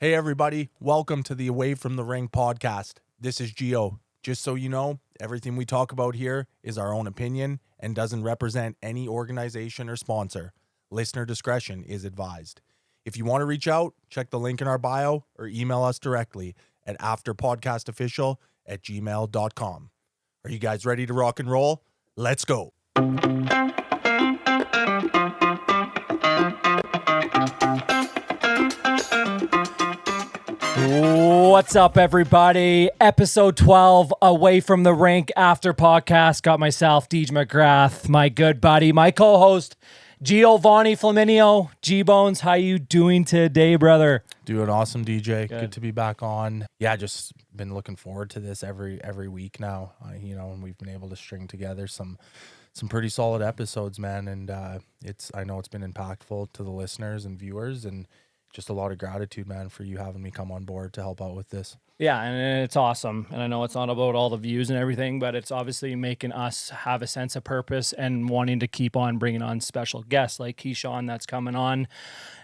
Hey everybody, welcome to the Away from the Rink podcast. This is Gio. Just so you know, everything we talk about here is our own opinion and doesn't represent any organization or sponsor. Listener discretion is advised. If you want to reach out, check the link in our bio or email us directly at afterpodcastofficial@gmail.com. Are you guys ready to rock and roll? Let's go. What's up, everybody? Episode 12, Away from the Rink After Podcast. Got myself, Deej McGrath, my good buddy, my co-host, Giovanni Flaminio. G-Bones, how you doing today, brother? Doing awesome, DJ. Good to be back on. Yeah, just been looking forward to this every week now. And we've been able to string together some pretty solid episodes, man. And I know it's been impactful to the listeners and viewers, and just a lot of gratitude, man, for you having me come on board to help out with this. Yeah, and it's awesome. And I know it's not about all the views and everything, but it's obviously making us have a sense of purpose and wanting to keep on bringing on special guests like Kishaun that's coming on.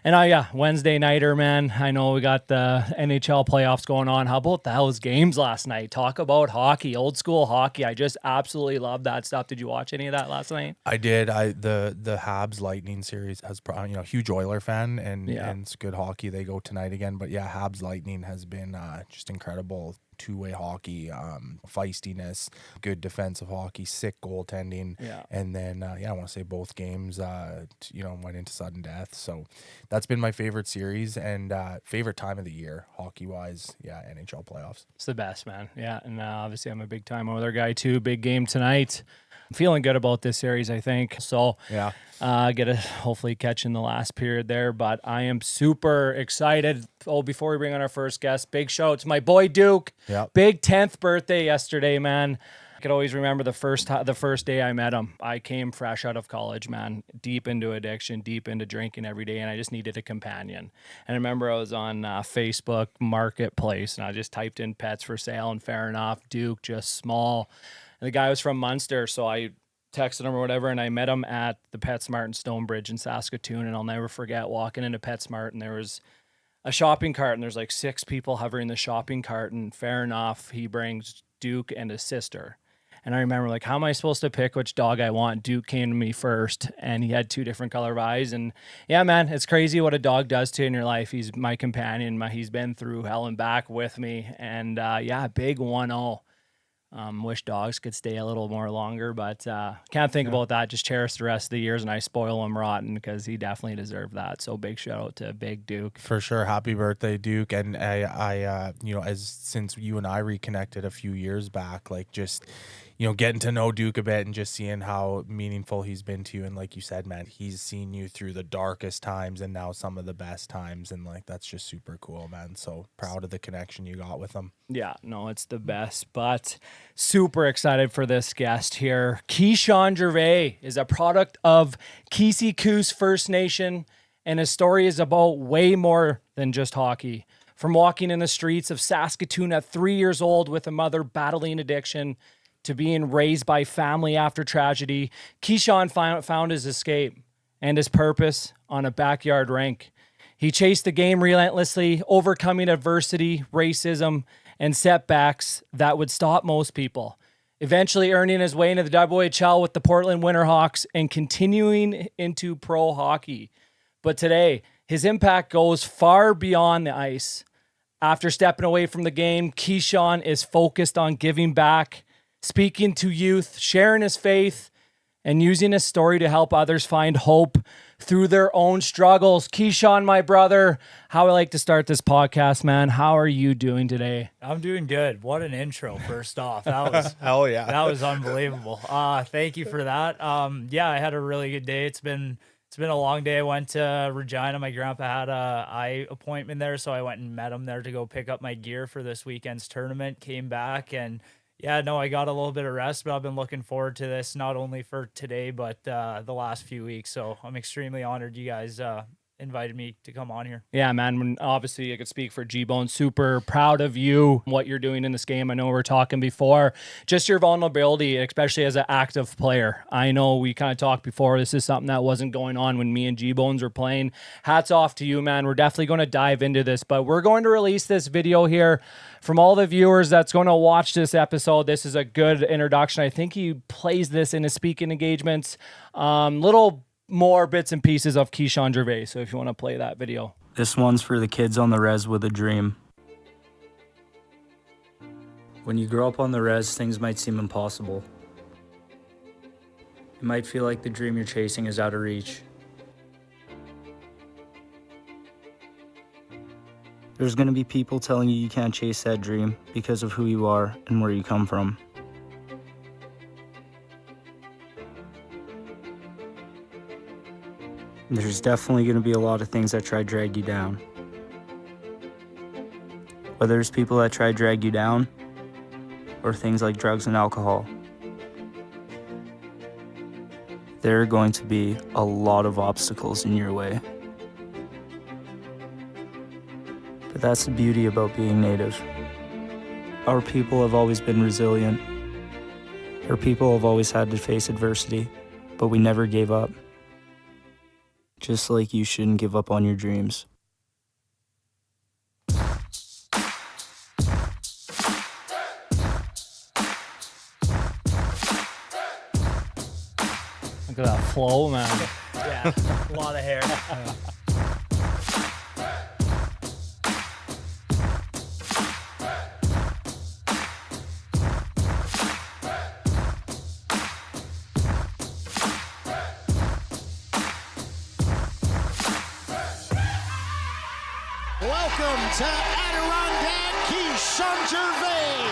And Wednesday nighter, man. I know we got the NHL playoffs going on. How about those games last night? Talk about hockey, old school hockey. I just absolutely love that stuff. Did you watch any of that last night? I did. The Habs Lightning series has huge Oiler fan and it's good hockey. They go tonight again, but yeah, Habs Lightning has been just incredible. Two-way hockey, feistiness, good defensive hockey, sick goaltending, and then I want to say both games went into sudden death. So that's been my favorite series and favorite time of the year hockey-wise. NHL playoffs. It's the best, man. Yeah, and obviously I'm a big time Oiler guy too. Big game tonight. I'm feeling good about this series, I think. So get to hopefully catch in the last period there, but I am super excited. Oh, before we bring on our first guest, big shout out to my boy Duke. Yep. Big 10th birthday yesterday, man. I could always remember the first day I met him. I came fresh out of college, man, deep into addiction, deep into drinking every day, and I just needed a companion. And I remember I was on Facebook Marketplace, and I just typed in pets for sale, and fair enough, Duke, just small. And the guy was from Munster, so I texted him or whatever, and I met him at the PetSmart in Stonebridge in Saskatoon, and I'll never forget walking into PetSmart, and there was a shopping cart, and there's like 6 people hovering the shopping cart, and fair enough, he brings Duke and his sister. And I remember, like, how am I supposed to pick which dog I want? Duke came to me first, and he had 2 different color of eyes. And yeah, man, it's crazy what a dog does to you in your life. He's my companion. He's been through hell and back with me. And big 1-0. Wish dogs could stay a little more longer, but can't think about that. Just cherish the rest of the years, and I spoil him rotten because he definitely deserved that. So big shout out to Big Duke. For sure. Happy birthday, Duke. And I since you and I reconnected a few years back, like just, getting to know Duke a bit and just seeing how meaningful he's been to you. And like you said, man, he's seen you through the darkest times and now some of the best times. And like, that's just super cool, man. So proud of the connection you got with him. Yeah, no, it's the best, but super excited for this guest here. Kishaun Gervais is a product of Keeseekoose First Nation, and his story is about way more than just hockey. From walking in the streets of Saskatoon at 3 years old with a mother battling addiction to being raised by family after tragedy, Kishaun found his escape and his purpose on a backyard rink. He chased the game relentlessly, overcoming adversity, racism, and setbacks that would stop most people, eventually earning his way into the WHL with the Portland Winterhawks and continuing into pro hockey. But today, his impact goes far beyond the ice. After stepping away from the game, Kishaun is focused on giving back, speaking to youth, sharing his faith, and using his story to help others find hope through their own struggles. Kishaun, my brother, how I like to start this podcast, man. How are you doing today? I'm doing good. What an intro, first off. That was Hell yeah. That was unbelievable. Thank you for that. I had a really good day. It's been a long day. I went to Regina. My grandpa had a eye appointment there, so I went and met him there to go pick up my gear for this weekend's tournament. Came back and I got a little bit of rest, but I've been looking forward to this not only for today, but the last few weeks. So I'm extremely honored you guys invited me to come on here. Yeah, man. Obviously, I could speak for G-Bone. Super proud of you, what you're doing in this game. I know we were talking before. Just your vulnerability, especially as an active player. I know we kind of talked before. This is something that wasn't going on when me and G-Bones were playing. Hats off to you, man. We're definitely going to dive into this, but we're going to release this video here from all the viewers that's going to watch this episode. This is a good introduction. I think he plays this in his speaking engagements. Little more bits and pieces of Kishaun Gervais. So if you want to play that video. This one's for the kids on the res with a dream. When you grow up on the res, things might seem impossible. It might feel like the dream you're chasing is out of reach. There's going to be people telling you can't chase that dream because of who you are and where you come from. There's definitely going to be a lot of things that try to drag you down. Whether it's people that try to drag you down, or things like drugs and alcohol. There are going to be a lot of obstacles in your way. But that's the beauty about being Native. Our people have always been resilient. Our people have always had to face adversity, but we never gave up. Just like you shouldn't give up on your dreams. Look at that flow, man. Yeah, a lot of hair. Welcome to Adirondack, Kishaun Gervais.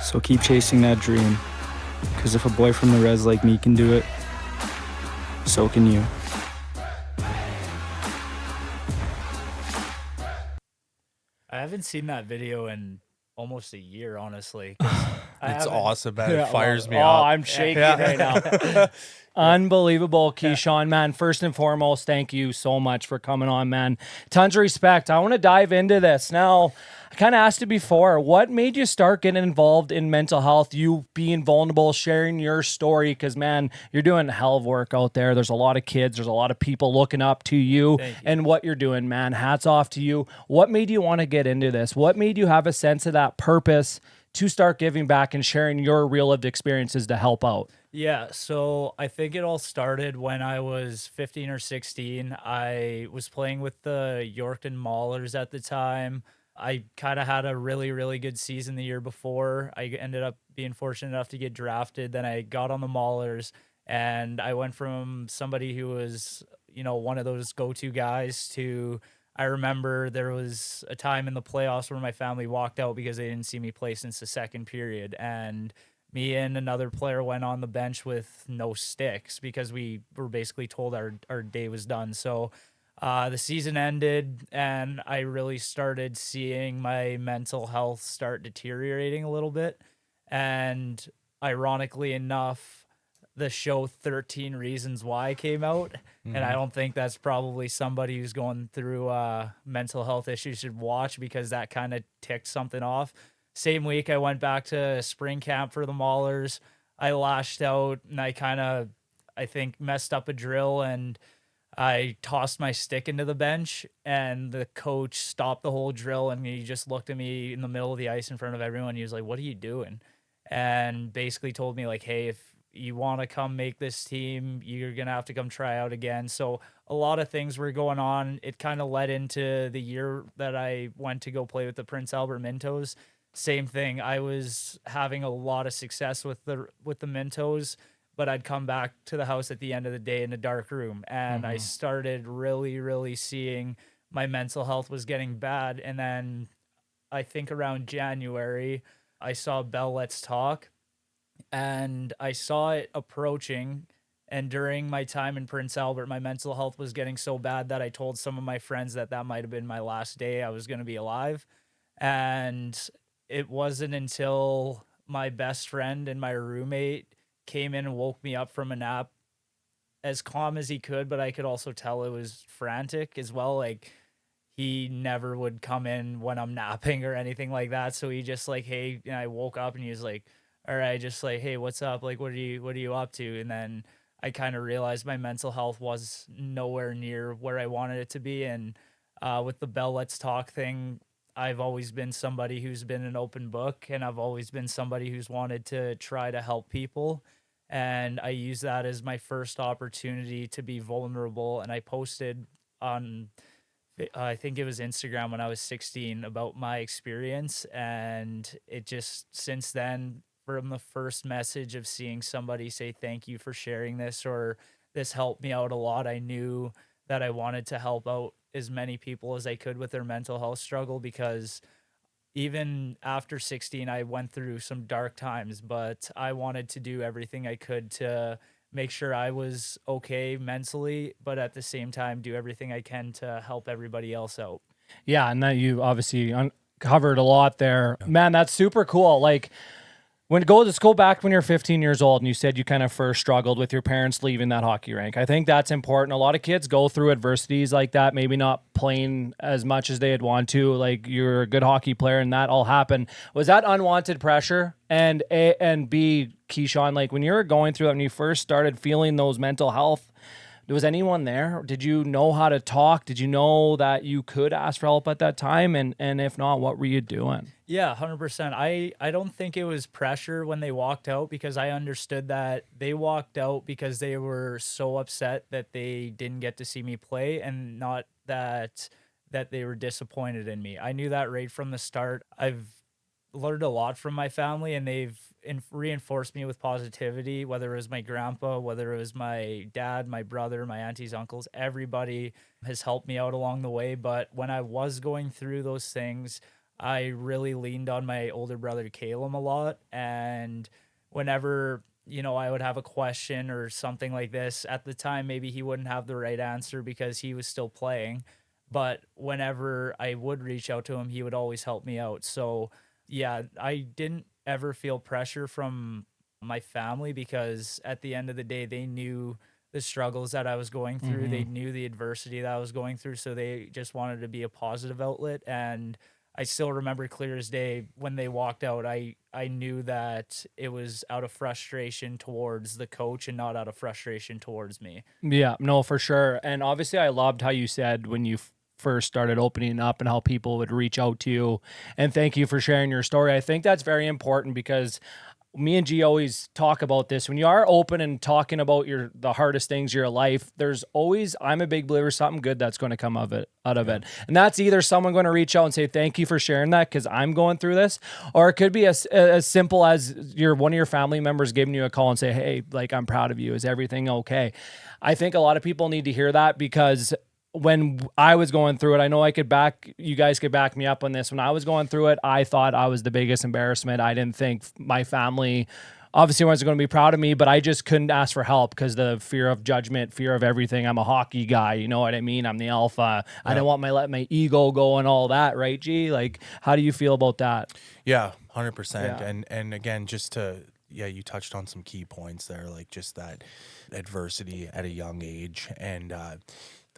So keep chasing that dream, because if a boy from the res like me can do it, so can you. I haven't seen that video in almost a year, honestly. It's awesome, man. Yeah, It fires me oh, up. I'm shaking right now. Unbelievable, Kishaun, man. First and foremost, thank you so much for coming on, man. Tons of respect. I want to dive into this. Now, I kind of asked you before, what made you start getting involved in mental health, you being vulnerable, sharing your story? Because, man, you're doing a hell of work out there. There's a lot of kids. There's a lot of people looking up to you and what you're doing, man. Hats off to you. What made you want to get into this? What made you have a sense of that purpose to start giving back and sharing your real lived experiences to help out? Yeah, so I think it all started when I was 15 or 16. I was playing with the Yorkton Maulers at the time. I kind of had a really, really good season the year before. I ended up being fortunate enough to get drafted. Then I got on the Maulers, and I went from somebody who was, one of those go-to guys to, I remember there was a time in the playoffs where my family walked out because they didn't see me play since the second period. And me and another player went on the bench with no sticks because we were basically told our day was done. So the season ended, and I really started seeing my mental health start deteriorating a little bit. And ironically enough, the show 13 Reasons Why came out. Mm-hmm. And I don't think that's probably somebody who's going through mental health issues should watch, because that kind of ticked something off. Same week, I went back to spring camp for the Maulers. I lashed out, and I think messed up a drill, and I tossed my stick into the bench, and the coach stopped the whole drill, and he just looked at me in the middle of the ice in front of everyone. He was like, "What are you doing?" And basically told me, like, "Hey, if you want to come make this team, you're going to have to come try out again." So a lot of things were going on. It kind of led into the year that I went to go play with the Prince Albert Mintos. Same thing. I was having a lot of success with the Mintos, but I'd come back to the house at the end of the day in a dark room, and I started really, really seeing my mental health was getting bad. And then I think around January, I saw Bell Let's Talk, and I saw it approaching, And during my time in Prince Albert, my mental health was getting so bad that I told some of my friends that might have been my last day I was going to be alive. And it wasn't until my best friend and my roommate came in and woke me up from a nap, as calm as he could, but I could also tell it was frantic as well. Like, he never would come in when I'm napping or anything like that. So he just like, hey, and I woke up and he was like, all right, just like, hey, what's up? Like, what are you up to? And then I kind of realized my mental health was nowhere near where I wanted it to be. And with the Bell Let's Talk thing, I've always been somebody who's been an open book, and I've always been somebody who's wanted to try to help people. And I use that as my first opportunity to be vulnerable. And I posted on, I think it was Instagram when I was 16, about my experience. And it just, since then, from the first message of seeing somebody say, thank you for sharing this, or this helped me out a lot, I knew that I wanted to help out as many people as I could with their mental health struggle, because even after 16, I went through some dark times, but I wanted to do everything I could to make sure I was okay mentally, but at the same time, do everything I can to help everybody else out. Yeah. And that you obviously covered a lot there. Man, that's super cool. Like, let's go back when you're 15 years old and you said you kind of first struggled with your parents leaving that hockey rink. I think that's important. A lot of kids go through adversities like that, maybe not playing as much as they'd want to. Like, you're a good hockey player and that all happened. Was that unwanted pressure? And B, Kishaun, like, when you were going through that, when you first started feeling those mental health, was anyone there? Did you know how to talk? Did you know that you could ask for help at that time? And if not, what were you doing? Yeah, 100%. I don't think it was pressure when they walked out, because I understood that they walked out because they were so upset that they didn't get to see me play, and not that they were disappointed in me. I knew that right from the start. I've learned a lot from my family, and they've reinforced me with positivity, whether it was my grandpa, whether it was my dad, my brother, my aunties, uncles. Everybody has helped me out along the way. But when I was going through those things, I really leaned on my older brother Caleb a lot. And whenever, I would have a question or something like this, at the time maybe he wouldn't have the right answer because he was still playing, but whenever I would reach out to him, he would always help me out. So yeah, I didn't ever feel pressure from my family, because at the end of the day, they knew the struggles that I was going through. They knew the adversity that I was going through. So they just wanted to be a positive outlet. And I still remember clear as day when they walked out, I knew that it was out of frustration towards the coach and not out of frustration towards me. Yeah, no, for sure. And obviously I loved how you said when you first started opening up and how people would reach out to you, and thank you for sharing your story. I think that's very important, because me and G always talk about this. When you are open and talking about the hardest things of your life, there's always, I'm a big believer, something good that's going to come out of it. And that's either someone going to reach out and say, thank you for sharing that, because I'm going through this, or it could be as simple as one of your family members giving you a call and say, hey, like, I'm proud of you. Is everything okay? I think a lot of people need to hear that, because when I was going through it, I know you guys could back me up on this. When I was going through it, I thought I was the biggest embarrassment. I didn't think my family obviously wasn't going to be proud of me, but I just couldn't ask for help because the fear of judgment, fear of everything. I'm a hockey guy. You know what I mean? I'm the alpha. Yeah. I didn't want let my ego go and all that. Right, G? Like, how do you feel about that? Yeah, 100%. Yeah. And again, you touched on some key points there, like just that adversity at a young age. And,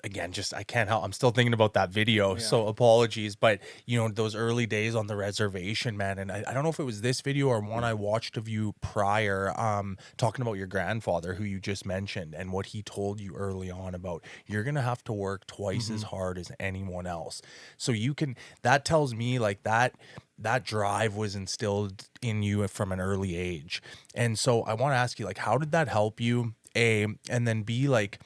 again, I can't help. I'm still thinking about that video, so apologies. But, those early days on the reservation, man, and I don't know if it was this video or one I watched of you prior, talking about your grandfather, who you just mentioned, and what he told you early on about you're going to have to work twice as hard as anyone else. So that tells me like that drive was instilled in you from an early age. And so I want to ask you, like, how did that help you, A, and then B, like,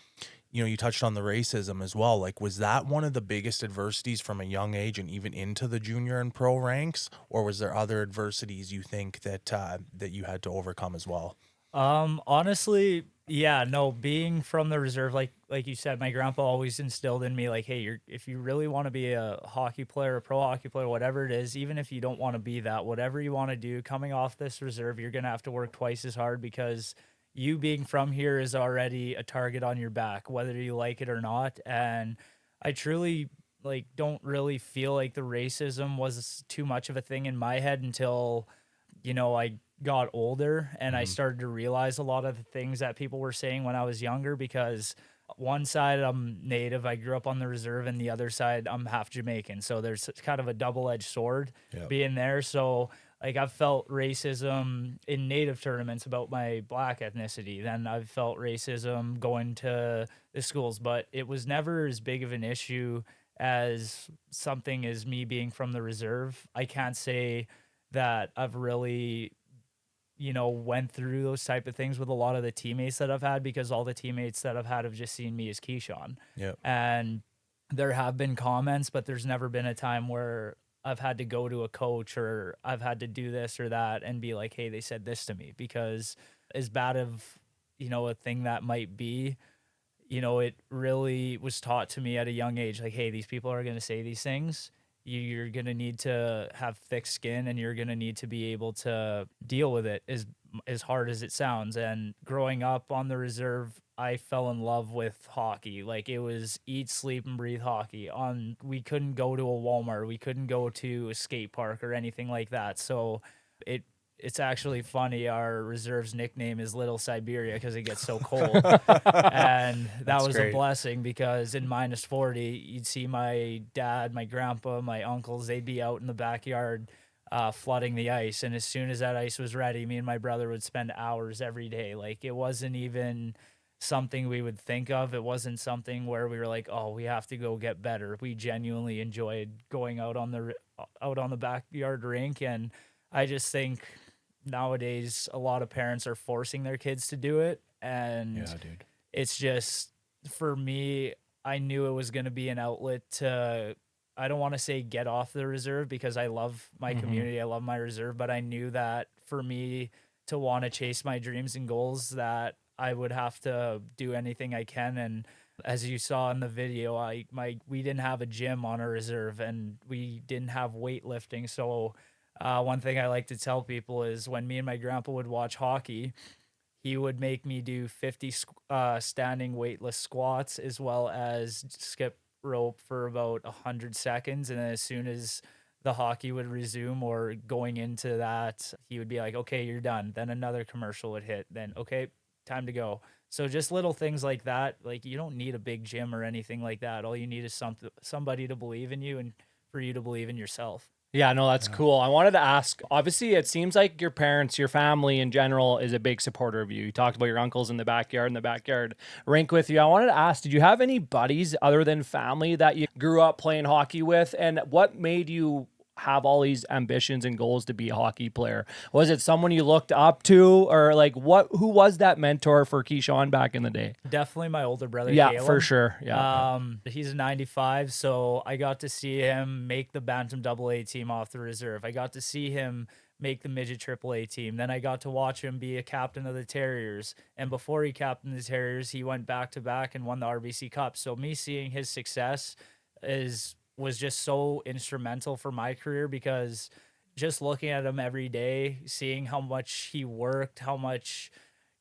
you touched on the racism as well. Like, was that one of the biggest adversities from a young age and even into the junior and pro ranks? Or was there other adversities you think that you had to overcome as well? Honestly, yeah, no, being from the reserve, like you said, my grandpa always instilled in me, like, hey, if you really want to be a hockey player, a pro hockey player, whatever it is, even if you don't want to be that, whatever you want to do, coming off this reserve, you're going to have to work twice as hard, because you being from here is already a target on your back, whether you like it or not. And I truly like don't really feel like the racism was too much of a thing in my head until, I got older and I started to realize a lot of the things that people were saying when I was younger, because one side I'm Native, I grew up on the reserve, and the other side I'm half Jamaican. So there's kind of a double-edged sword being there. So like I've felt racism in Native tournaments about my Black ethnicity. Then I've felt racism going to the schools, but it was never as big of an issue as something as me being from the reserve. I can't say that I've really went through those type of things with a lot of the teammates that I've had, because all the teammates that I've had have just seen me as Kishaun. Yep. And there have been comments, but there's never been a time where I've had to go to a coach or I've had to do this or that and be like, hey, they said this to me. Because as bad of, a thing that might be, it really was taught to me at a young age, like, hey, these people are going to say these things. You're going to need to have thick skin, and you're going to need to be able to deal with it as hard as it sounds. And growing up on the reserve, I fell in love with hockey. Like, it was eat, sleep, and breathe hockey. We couldn't go to a Walmart. We couldn't go to a skate park or anything like that. So it's actually funny. Our reserve's nickname is Little Siberia because it gets so cold. And that was great. a blessing, because in -40, you'd see my dad, my grandpa, my uncles, they'd be out in the backyard flooding the ice. And as soon as that ice was ready, me and my brother would spend hours every day. Like, it wasn't even something we would think of. It wasn't something where we were like, oh, we have to go get better. We genuinely enjoyed going out on the backyard rink. And I just think nowadays a lot of parents are forcing their kids to do it, and it's just, for me, I knew it was going to be an outlet to, I don't want to say get off the reserve, because I love my community, I love my reserve, but I knew that for me to want to chase my dreams and goals, that I would have to do anything I can. And as you saw in the video, we didn't have a gym on our reserve, and we didn't have weightlifting. So one thing I like to tell people is, when me and my grandpa would watch hockey, he would make me do 50 standing weightless squats, as well as skip rope for about 100 seconds. And then as soon as the hockey would resume or going into that, he would be like, okay, you're done. Then another commercial would hit. Then, okay, time to go. So just little things like that. Like, you don't need a big gym or anything like that. All you need is somebody to believe in you, and for you to believe in yourself. Yeah, no, that's cool. I wanted to ask, obviously, it seems like your parents, your family in general, is a big supporter of you. You talked about your uncles in the backyard rink with you. I wanted to ask, did you have any buddies other than family that you grew up playing hockey with? And what made you have all these ambitions and goals to be a hockey player? Was it someone you looked up to, or like who was that mentor for Kishaun back in the day? Definitely my older brother. Yeah, Caleb. for sure. Yeah. He's a 95, so I got to see him make the Bantam AA team off the reserve. I got to see him make the midget AAA team. Then I got to watch him be a captain of the Terriers. And before he captained the Terriers, he went back to back and won the RBC Cup. So me seeing his success was just so instrumental for my career, because just looking at him every day, seeing how much he worked, how much,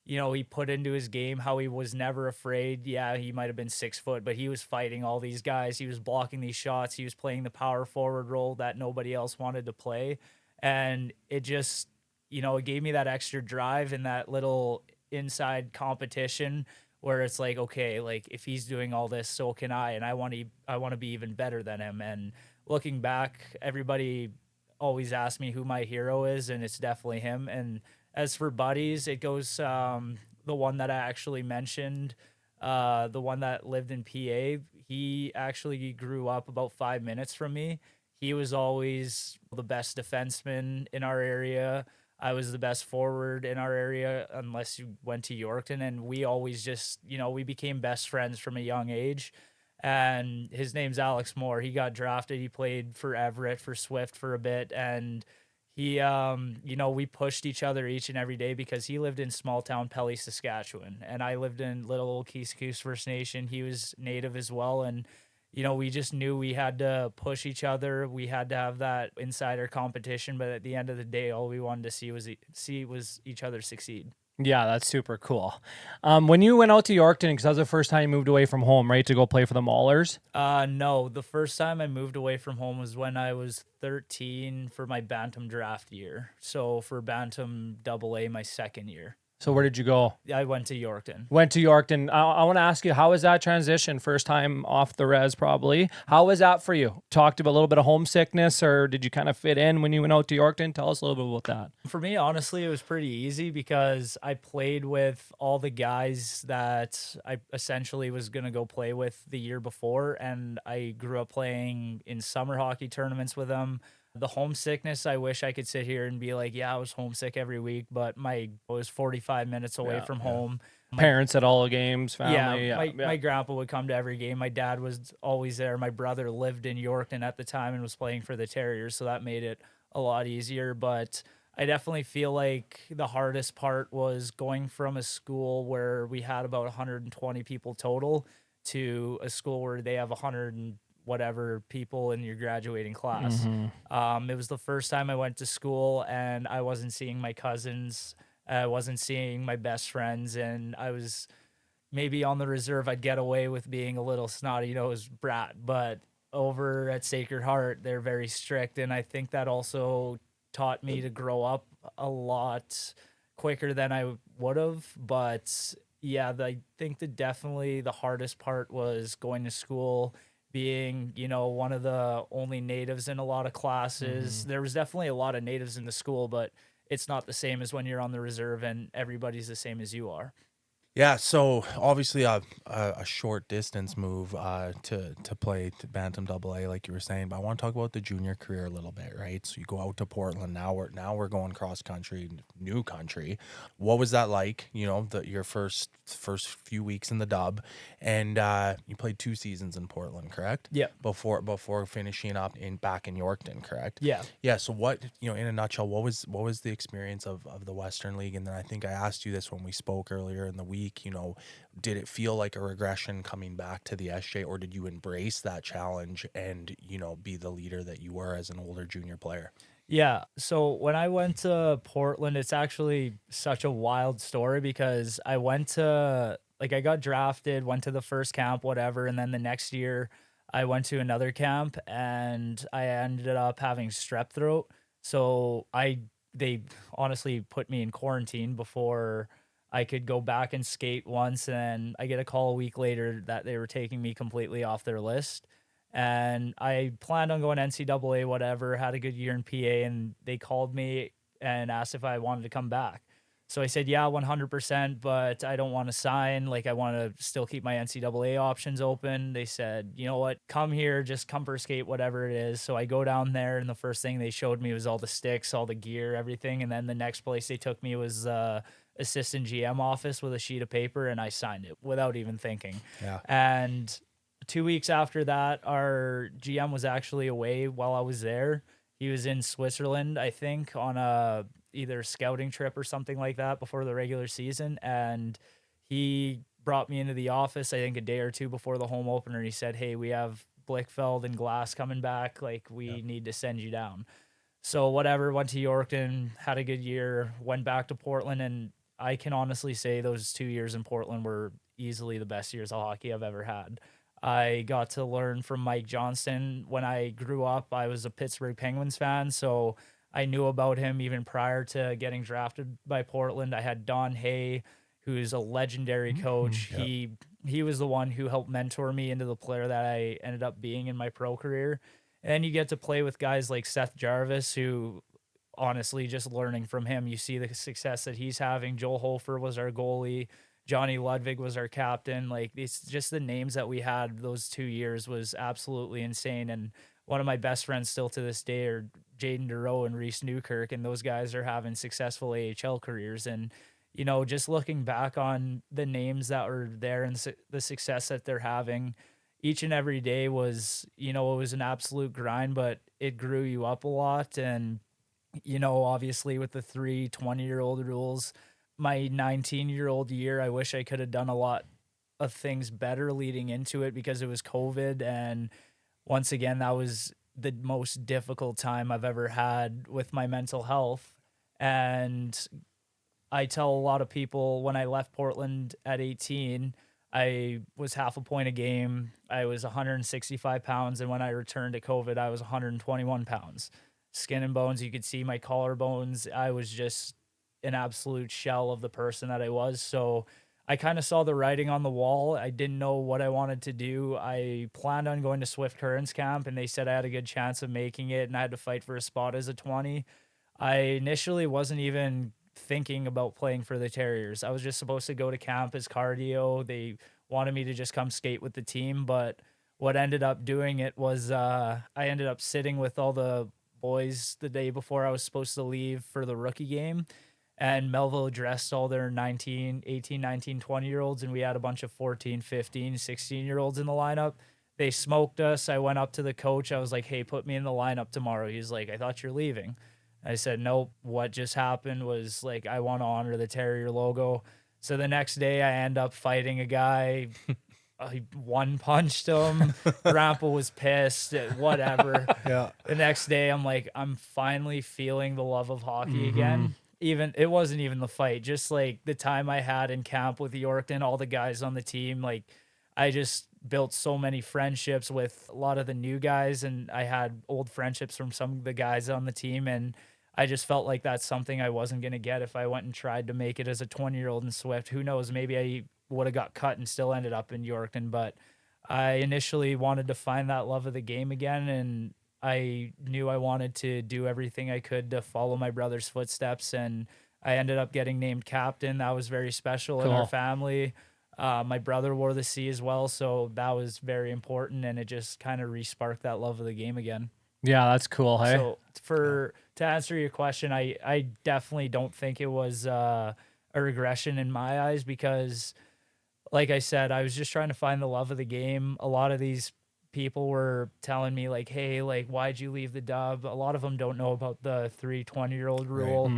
he put into his game, how he was never afraid. Yeah, he might have been 6 foot, but he was fighting all these guys. He was blocking these shots. He was playing the power forward role that nobody else wanted to play. And it just, it gave me that extra drive and that little inside competition, where it's like, okay, like, if he's doing all this, so can I, and I want to be even better than him. And looking back, everybody always asks me who my hero is, and it's definitely him. And as for buddies, it goes the one that I actually mentioned, the one that lived in PA. He actually grew up about 5 minutes from me. He was always the best defenseman in our area. I was the best forward in our area, unless you went to Yorkton. And we always just, we became best friends from a young age. And his name's Alex Moore. He got drafted. He played for Everett, for Swift for a bit. And he, we pushed each other each and every day, because he lived in small town Pelly, Saskatchewan. And I lived in little old Keeseekoose First Nation. He was Native as well. And we just knew we had to push each other. We had to have that insider competition. But at the end of the day, all we wanted to see was each other succeed. Yeah, that's super cool. When you went out to Yorkton, because that was the first time you moved away from home, right, to go play for the Maulers? No, the first time I moved away from home was when I was 13 for my Bantam draft year. So for Bantam AA, my second year. So where did you go? I went to Yorkton. Went to Yorkton. I want to ask you, how was that transition? First time off the res, probably. How was that for you? Talked about a little bit of homesickness, or did you kind of fit in when you went out to Yorkton? Tell us a little bit about that. For me, honestly, it was pretty easy because I played with all the guys that I essentially was going to go play with the year before, and I grew up playing in summer hockey tournaments with them. The homesickness, I wish I could sit here and be like, yeah, I was homesick every week, but I was 45 minutes away from home. Parents at all the games, family. My grandpa would come to every game. My dad was always there. My brother lived in Yorkton at the time and was playing for the Terriers, so that made it a lot easier. But I definitely feel like the hardest part was going from a school where we had about 120 people total to a school where they have 100 and whatever people in your graduating class. It was the first time I went to school and I wasn't seeing my cousins. I wasn't seeing my best friends, and I was maybe on the reserve. I'd get away with being a little snotty-nosed brat, but over at Sacred Heart, they're very strict, and I think that also taught me to grow up a lot quicker than I would have. But yeah, I think that definitely the hardest part was going to school, being, one of the only natives in a lot of classes. There was definitely a lot of natives in the school, but it's not the same as when you're on the reserve and everybody's the same as you are. Yeah, so obviously a short distance move to play to Bantam AA, like you were saying. But I want to talk about the junior career a little bit, right? So you go out to Portland. Now we're going cross country, new country. What was that like? Your first few weeks in the dub, and you played 2 seasons in Portland, correct? Yeah. Before finishing up back in Yorkton, correct? Yeah. Yeah. So what, in a nutshell, what was the experience of the Western League? And then I think I asked you this when we spoke earlier in the week. Did it feel like a regression coming back to the SJ, or did you embrace that challenge and, be the leader that you were as an older junior player? Yeah. So when I went to Portland, it's actually such a wild story because I got drafted, went to the first camp, whatever. And then the next year I went to another camp and I ended up having strep throat. So they honestly put me in quarantine before I could go back and skate once, and I get a call a week later that they were taking me completely off their list. And I planned on going NCAA, whatever, had a good year in PA, and they called me and asked if I wanted to come back. So I said, yeah, 100%, but I don't want to sign. I want to still keep my NCAA options open. They said, you know what, come here, just come for skate, whatever it is. So I go down there, and the first thing they showed me was all the sticks, all the gear, everything. And then the next place they took me was assistant GM office with a sheet of paper, and I signed it without even thinking. Yeah. And 2 weeks after that, our GM was actually away while I was there. He was in Switzerland, I think, on a either scouting trip or something like that before the regular season. And he brought me into the office, I think a day or two before the home opener. He said, hey, we have Blickfeld and Glass coming back. We need to send you down. So whatever, went to Yorkton, had a good year, went back to Portland, and I can honestly say those 2 years in Portland were easily the best years of hockey I've ever had. I got to learn from Mike Johnston. When I grew up, I was a Pittsburgh Penguins fan, so I knew about him even prior to getting drafted by Portland. I had Don Hay, who's a legendary coach. Yep. He was the one who helped mentor me into the player that I ended up being in my pro career. And then you get to play with guys like Seth Jarvis, who honestly, just learning from him, you see the success that he's having. Joel Hofer was our goalie. Johnny Ludwig was our captain. It's just the names that we had those 2 years was absolutely insane. And one of my best friends still to this day are Jaden Dureau and Reese Newkirk, and those guys are having successful AHL careers. And, just looking back on the names that were there and the success that they're having, each and every day was, it was an absolute grind, but it grew you up a lot. And obviously with the 3 20-year-old rules, my 19-year-old year, I wish I could have done a lot of things better leading into it because it was COVID. And once again, that was the most difficult time I've ever had with my mental health. And I tell a lot of people when I left Portland at 18, I was half a point a game. I was 165 pounds. And when I returned to COVID, I was 121 pounds. Skin and bones, you could see my collarbones. I was just an absolute shell of the person that I was. So I kind of saw the writing on the wall. I didn't know what I wanted to do. I planned on going to Swift Currents camp, and they said I had a good chance of making it, and I had to fight for a spot as a 20. I initially wasn't even thinking about playing for the Terriers. I was just supposed to go to camp as cardio. They wanted me to just come skate with the team, but what ended up doing it was I ended up sitting with all the boys the day before I was supposed to leave for the rookie game, and Melville dressed all their 18, 19, 20-year-olds, and we had a bunch of 14, 15, 16-year-olds in the lineup. They smoked us. I went up to the coach. I was like, hey, put me in the lineup tomorrow. He's like, I thought you're leaving. I said, nope. What just happened was like, I want to honor the Terrier logo. So the next day I end up fighting a guy. I one-punched him. Grandpa was pissed. Whatever. Yeah. The next day I'm like, I'm finally feeling the love of hockey again. Even it wasn't even the fight, just like the time I had in camp with Yorkton, all the guys on the team. Like I just built so many friendships with a lot of the new guys, and I had old friendships from some of the guys on the team, and I just felt like that's something I wasn't going to get if I went and tried to make it as a 20-year-old in Swift. Who knows? Maybe I would have got cut and still ended up in Yorkton. But I initially wanted to find that love of the game again, and I knew I wanted to do everything I could to follow my brother's footsteps, and I ended up getting named captain. That was very special in our family. My brother wore the C as well, so that was very important, and it just kind of re-sparked that love of the game again. Yeah, that's cool. Hey, So to answer your question, I definitely don't think it was a regression in my eyes, because like I said, I was just trying to find the love of the game. A lot of these people were telling me like, hey, like, why'd you leave the Dub? A lot of them don't know about the 3 20-year-old rule,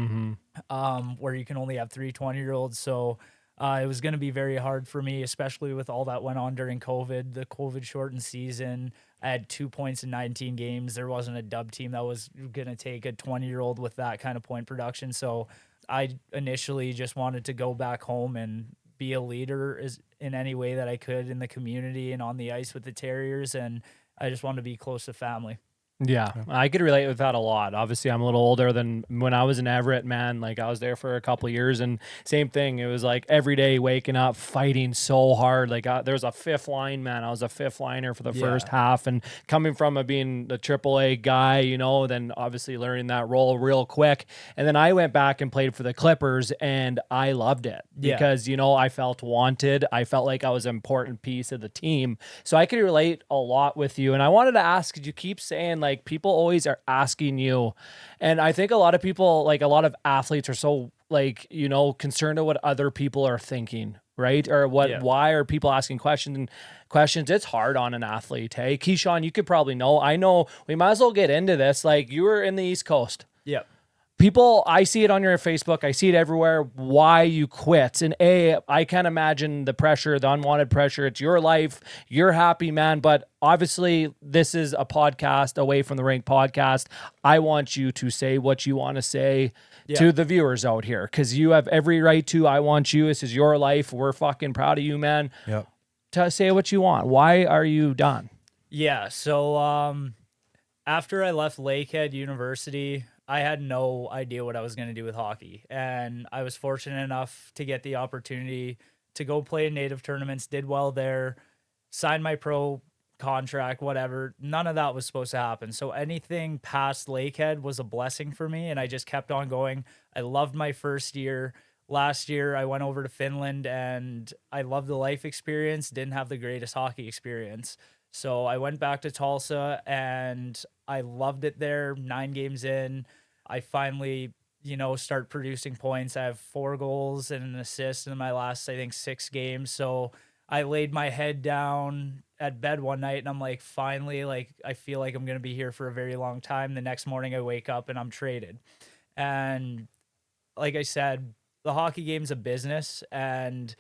where you can only have 3 20-year-olds. So it was going to be very hard for me, especially with all that went on during COVID, the COVID shortened season. I had 2 points in 19 games. There wasn't a Dub team that was going to take a 20-year-old with that kind of point production. So I initially just wanted to go back home and be a leader in any way that I could in the community and on the ice with the Terriers. And I just wanted to be close to family. Yeah, I could relate with that a lot. Obviously, I'm a little older than when I was in Everett, man. Like, I was there for a couple of years, and same thing. It was like every day waking up, fighting so hard. Like, there was a fifth line, man. I was a fifth liner for the first half, and coming from being the AAA guy, you know, then obviously learning that role real quick. And then I went back and played for the Clippers, and I loved it because, you know, I felt wanted. I felt like I was an important piece of the team. So I could relate a lot with you. And I wanted to ask, because you keep saying, like, people always are asking you, and I think a lot of people, like a lot of athletes, are so, like, you know, concerned of what other people are thinking, right? Or why are people asking questions? It's hard on an athlete. Hey, Kishaun, you could probably know. I know we might as well get into this. Like, you were in the East Coast. Yeah. People, I see it on your Facebook. I see it everywhere. Why you quit. And I can't imagine the pressure, the unwanted pressure. It's your life. You're happy, man. But obviously, this is a podcast away from the Rink podcast. I want you to say what you want to say to the viewers out here, because you have every right to. I want you. This is your life. We're fucking proud of you, man. Yep. To say what you want. Why are you done? Yeah. So after I left Lakehead University, I had no idea what I was going to do with hockey. And I was fortunate enough to get the opportunity to go play in native tournaments, did well there, signed my pro contract, whatever. None of that was supposed to happen. So anything past Lakehead was a blessing for me. And I just kept on going. I loved my first year. Last year, I went over to Finland, and I loved the life experience, didn't have the greatest hockey experience. So I went back to Tulsa, and I loved it there. 9 games in, I finally, you know, start producing points. I have 4 goals and an assist in my last, I think, 6 games. So I laid my head down at bed one night, and I'm like, finally, like, I feel like I'm going to be here for a very long time. The next morning I wake up and I'm traded. And like I said, the hockey game's a business, and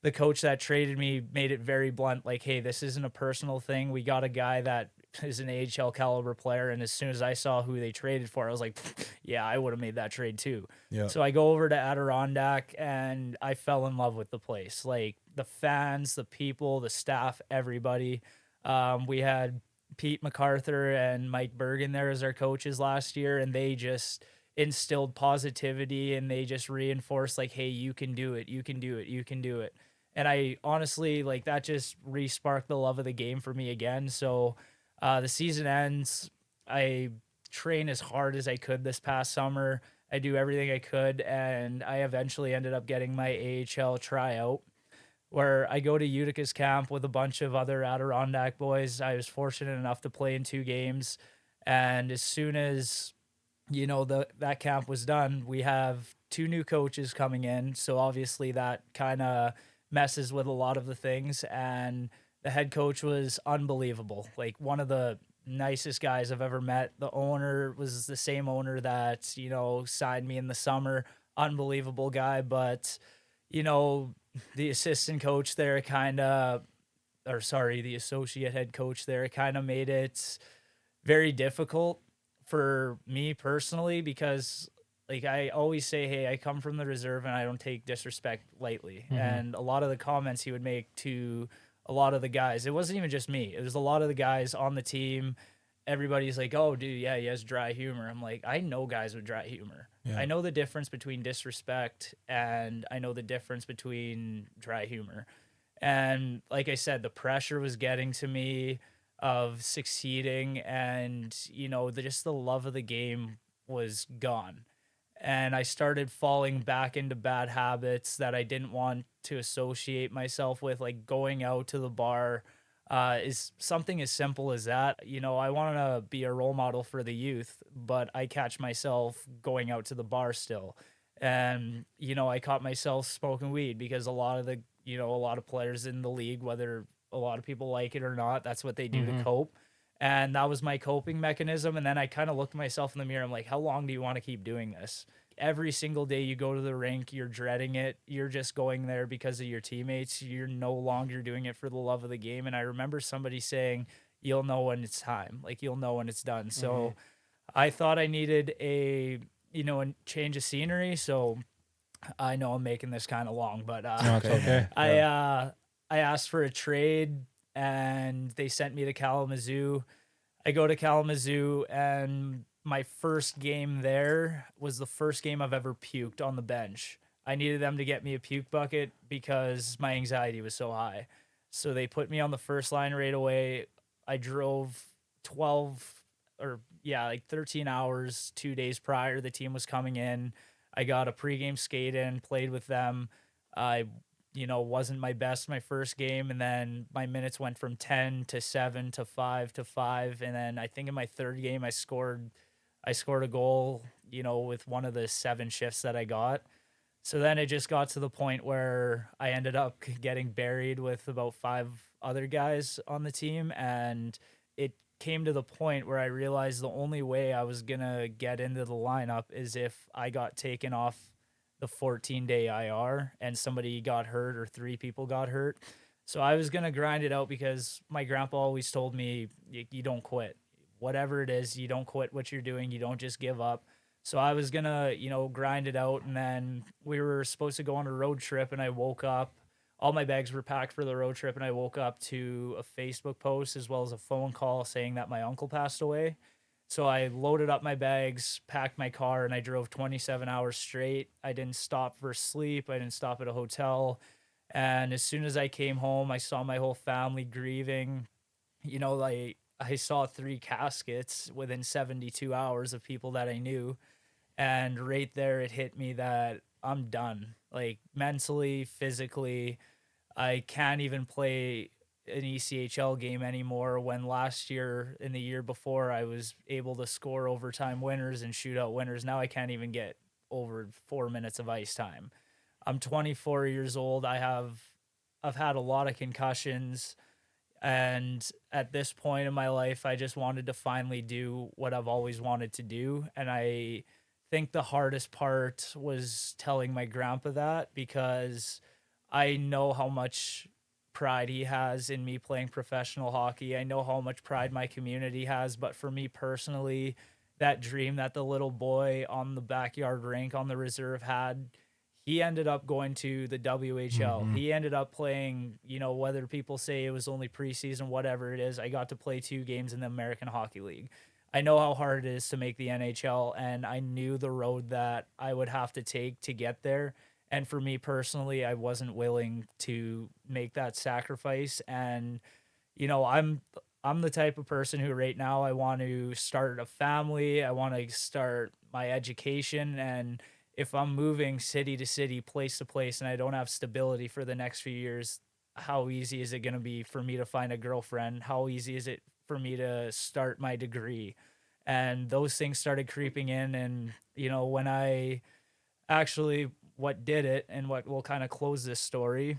the coach that traded me made it very blunt, like, hey, this isn't a personal thing. We got a guy that is an AHL caliber player. And as soon as I saw who they traded for, I was like, yeah, I would have made that trade too. Yeah. So I go over to Adirondack and I fell in love with the place. Like the fans, the people, the staff, everybody. We had Pete MacArthur and Mike Bergen there as our coaches last year, and they just instilled positivity and they just reinforced like, hey, you can do it, you can do it, you can do it. And I honestly, like, that just re-sparked the love of the game for me again. So the season ends. I train as hard as I could this past summer. I do everything I could, and I eventually ended up getting my AHL tryout, where I go to Utica's camp with a bunch of other Adirondack boys. I was fortunate enough to play in 2 games, and as soon as that camp was done, we have 2 new coaches coming in. So obviously that kind of messes with a lot of the things. And the head coach was unbelievable. Like one of the nicest guys I've ever met. The owner was the same owner that, signed me in the summer. Unbelievable guy. But, the assistant coach there the associate head coach there kind of made it very difficult for me personally, because like I always say, hey, I come from the reserve and I don't take disrespect lightly. Mm-hmm. And a lot of the comments he would make to a lot of the guys, it wasn't even just me, it was a lot of the guys on the team. Everybody's like, oh dude, yeah, he has dry humor. I'm like, I know guys with dry humor. Yeah. I know the difference between disrespect and I know the difference between dry humor. And like I said, the pressure was getting to me of succeeding, and just the love of the game was gone, and I started falling back into bad habits that I didn't want to associate myself with, like going out to the bar. Is something as simple as that. I want to be a role model for the youth, but I catch myself going out to the bar still, and I caught myself smoking weed, because a lot of players in the league, whether a lot of people like it or not, that's what they do to cope. And that was my coping mechanism. And then I kind of looked at myself in the mirror. I'm like, how long do you want to keep doing this? Every single day you go to the rink, you're dreading it. You're just going there because of your teammates. You're no longer doing it for the love of the game. And I remember somebody saying, you'll know when it's time. Like, you'll know when it's done. So I thought I needed a change of scenery. So I know I'm making this kind of long, but no, it's okay. I asked for a trade, and they sent me to Kalamazoo. I go to Kalamazoo, and my first game there was the first game I've ever puked on the bench. I needed them to get me a puke bucket because my anxiety was so high. So they put me on the first line right away. I drove 13 hours 2 days prior. The team was coming in. I got a pregame skate in, played with them. I wasn't my best my first game, and then my minutes went from 10 to 7 to 5 to 5, and then I think in my third game I scored a goal, with one of the 7 shifts that I got. So then it just got to the point where I ended up getting buried with about 5 other guys on the team, and it came to the point where I realized the only way I was gonna get into the lineup is if I got taken off the 14-day IR and somebody got hurt or 3 people got hurt. So I was going to grind it out, because my grandpa always told me, you don't quit. Whatever it is, you don't quit what you're doing. You don't just give up. So I was going to, grind it out. And then we were supposed to go on a road trip, and I woke up. All my bags were packed for the road trip, and I woke up to a Facebook post as well as a phone call saying that my uncle passed away. So I loaded up my bags, packed my car, and I drove 27 hours straight. I didn't stop for sleep. I didn't stop at a hotel. And as soon as I came home, I saw my whole family grieving. I saw 3 caskets within 72 hours of people that I knew. And right there, it hit me that I'm done. Like, mentally, physically, I can't even play an ECHL game anymore, when last year and the year before I was able to score overtime winners and shootout winners. Now I can't even get over 4 minutes of ice time. I'm 24 years old. I've had a lot of concussions, and at this point in my life, I just wanted to finally do what I've always wanted to do. And I think the hardest part was telling my grandpa that, because I know how much pride he has in me playing professional hockey. I know how much pride my community has, but for me personally, that dream that the little boy on the backyard rink on the reserve had, he ended up going to the WHL. He ended up playing, whether people say it was only preseason, whatever it is, I got to play 2 games in the American Hockey League. I know how hard it is to make the NHL, and I knew the road that I would have to take to get there. And for me personally, I wasn't willing to make that sacrifice. And, I'm the type of person who right now I want to start a family. I want to start my education. And if I'm moving city to city, place to place, and I don't have stability for the next few years, how easy is it going to be for me to find a girlfriend? How easy is it for me to start my degree? And those things started creeping in. And, when I actually, what did it and what will kind of close this story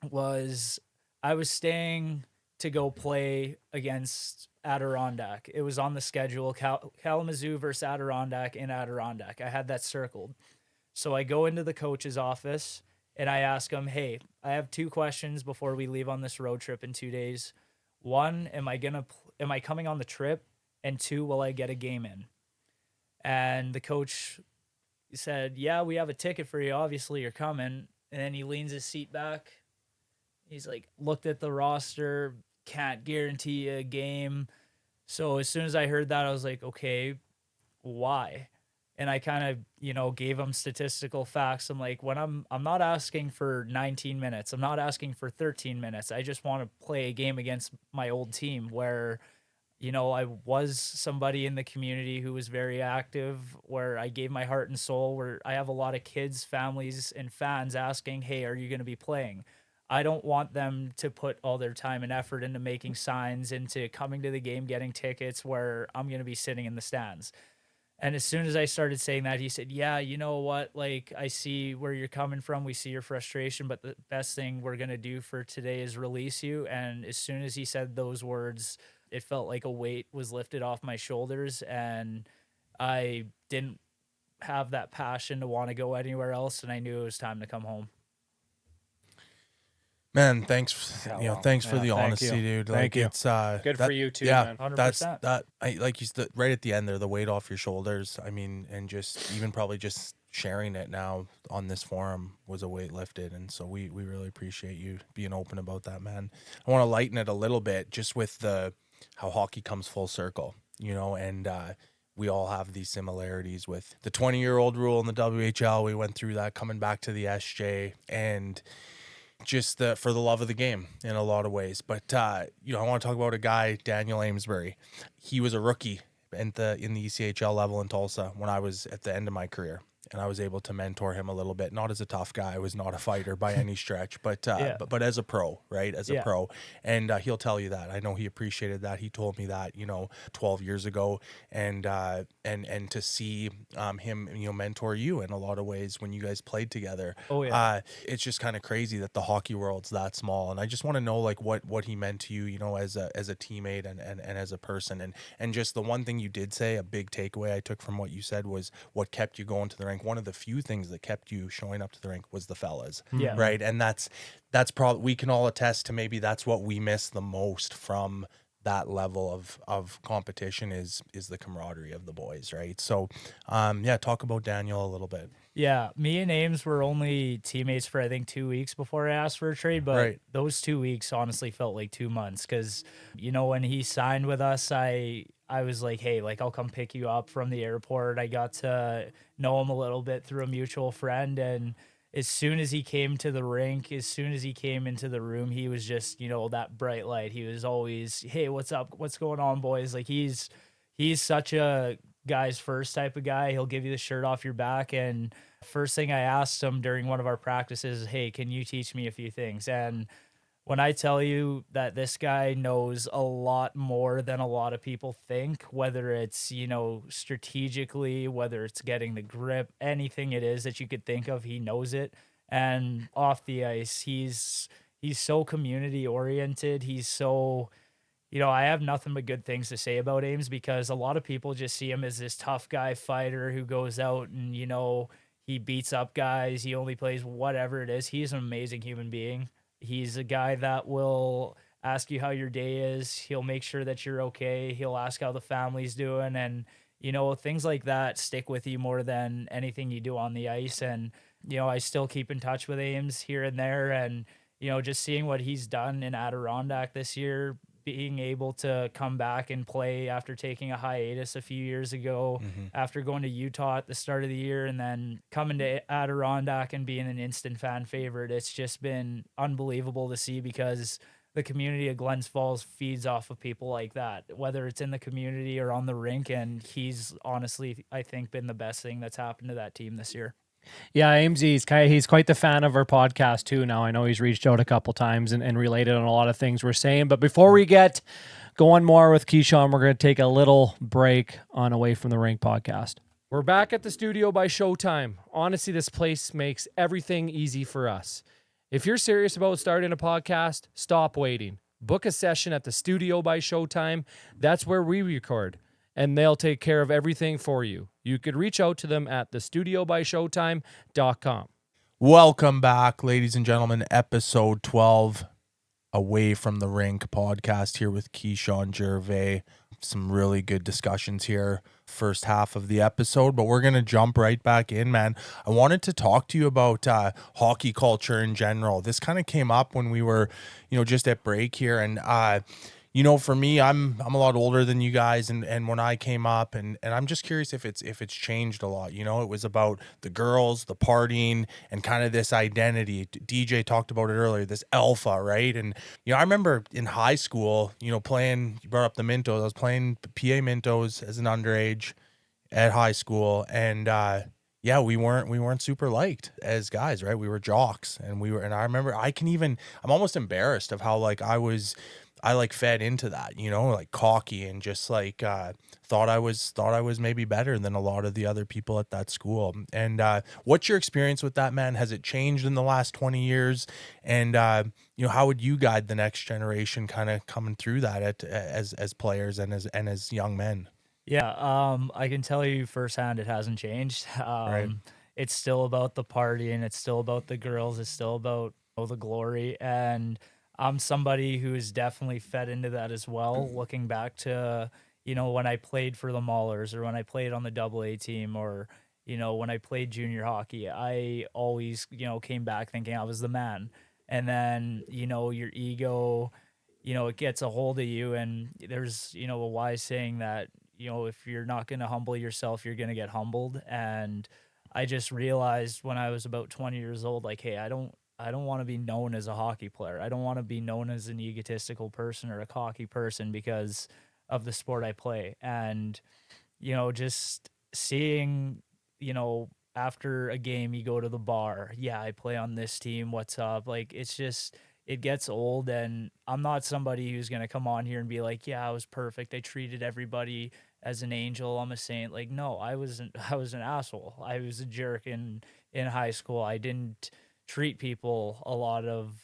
was I was staying to go play against Adirondack. It was on the schedule, Kalamazoo versus Adirondack in Adirondack. I had that circled. So I go into the coach's office and I ask him, hey, I have 2 questions before we leave on this road trip in 2 days. 1, am I coming on the trip? And 2, will I get a game in? And the coach said, yeah, we have a ticket for you. Obviously, you're coming. And then he leans his seat back. He's like, looked at the roster, can't guarantee a game. So as soon as I heard that, I was like, okay, why? And I kind of, gave him statistical facts. I'm like, when I'm not asking for 19 minutes. I'm not asking for 13 minutes. I just want to play a game against my old team where, I was somebody in the community who was very active, where I gave my heart and soul, where I have a lot of kids, families, and fans asking, hey, are you going to be playing? I don't want them to put all their time and effort into making signs, into coming to the game, getting tickets where I'm going to be sitting in the stands. And as soon as I started saying that, he said, yeah, you know what? Like, I see where you're coming from. We see your frustration, but the best thing we're going to do for today is release you. And as soon as he said those words, it felt like a weight was lifted off my shoulders, and I didn't have that passion to want to go anywhere else. And I knew it was time to come home. Man, thanks for the honesty, dude. Thank you. It's good for you too, man. 100%. Like you said right at the end there, the weight off your shoulders. I mean, and just even probably just sharing it now on this forum was a weight lifted, and so we really appreciate you being open about that, man. I want to lighten it a little bit, just with how hockey comes full circle, and we all have these similarities with the 20-year-old rule in the WHL. We went through that coming back to the SJ, and just for the love of the game in a lot of ways. But I want to talk about a guy, Daniel Amesbury. He was a rookie in the ECHL level in Tulsa when I was at the end of my career, and I was able to mentor him a little bit. Not as a tough guy, I was not a fighter by any stretch, but as a pro, right? As a pro, and he'll tell you that. I know he appreciated that. He told me that 12 years ago, and to see him mentor you in a lot of ways when you guys played together. Oh yeah, it's just kind of crazy that the hockey world's that small, and I just want to know like what he meant to you, as a teammate and as a person, and just the one thing you did say, a big takeaway I took from what you said was what kept you going to the rink. One of the few things that kept you showing up to the rink was the fellas, right? And that's probably, we can all attest to, maybe that's what we miss the most from that level of competition is the camaraderie of the boys, right? So talk about Daniel a little bit. Yeah, me and Ames were only teammates for I think 2 weeks before I asked for a trade, but those 2 weeks honestly felt like 2 months, because when he signed with us, I was like, hey, like, I'll come pick you up from the airport. I got to know him a little bit through a mutual friend, and as soon as he came to the rink, as soon as he came into the room, he was just, that bright light. He was always, hey, what's up? What's going on, boys? Like, he's such a guys first type of guy. He'll give you the shirt off your back. And first thing I asked him during one of our practices, hey, can you teach me a few things? And when I tell you that this guy knows a lot more than a lot of people think, whether it's, strategically, whether it's getting the grip, anything it is that you could think of, he knows it. And off the ice, he's so community oriented. He's so, I have nothing but good things to say about Ames, because a lot of people just see him as this tough guy fighter who goes out and, he beats up guys. He only plays whatever it is. He's an amazing human being. He's a guy that will ask you how your day is. He'll make sure that you're okay. He'll ask how the family's doing. And, things like that stick with you more than anything you do on the ice. And, I still keep in touch with Ames here and there. And, just seeing what he's done in Adirondack this year, being able to come back and play after taking a hiatus a few years ago, after going to Utah at the start of the year, and then coming to Adirondack and being an instant fan favorite. It's just been unbelievable to see, because the community of Glens Falls feeds off of people like that, whether it's in the community or on the rink. And he's honestly, I think, been the best thing that's happened to that team this year. Yeah, Amesy, he's quite the fan of our podcast too now. I know he's reached out a couple times and related on a lot of things we're saying. But before we get going more with Kishaun, we're going to take a little break on Away from the Rink podcast. We're back at the studio by Showtime. Honestly, this place makes everything easy for us. If you're serious about starting a podcast, stop waiting. Book a session at the studio by Showtime. That's where we record, and they'll take care of everything for you. You could reach out to them at thestudiobyshowtime.com. Welcome back, ladies and gentlemen. Episode 12, Away from the Rink podcast here with Kishaun Gervais. Some really good discussions here, first half of the episode, but we're going to jump right back in, man. I wanted to talk to you about hockey culture in general. This kind of came up when we were, just at break here, and for me, I'm a lot older than you guys, and when I came up, and I'm just curious if it's changed a lot. It was about the girls, the partying, and kind of this identity. DJ talked about it earlier, this alpha, right? And I remember in high school, playing. You brought up the Mintos. I was playing PA Mintos as an underage at high school, and we weren't super liked as guys, right? We were jocks, and I remember I'm almost embarrassed of how I fed into that, cocky, and just thought I was maybe better than a lot of the other people at that school. And what's your experience with that, man? Has it changed in the last 20 years? And how would you guide the next generation kind of coming through that as players and as young men? Yeah, I can tell you firsthand, it hasn't changed. Right. It's still about the party, and it's still about the girls. It's still about the glory. And I'm somebody who's definitely fed into that as well. Looking back to, when I played for the Maulers, or when I played on the AA team, or, when I played junior hockey, I always, came back thinking I was the man. And then, your ego, it gets a hold of you. And there's, a wise saying that, if you're not going to humble yourself, you're going to get humbled. And I just realized when I was about 20 years old, hey, I don't want to be known as a hockey player. I don't want to be known as an egotistical person or a cocky person because of the sport I play. And, just seeing, after a game, you go to the bar. Yeah, I play on this team. What's up? It's just, it gets old. And I'm not somebody who's going to come on here and be like, yeah, I was perfect. I treated everybody as an angel. I'm a saint. No, I was an asshole. I was a jerk in high school. I didn't treat a lot of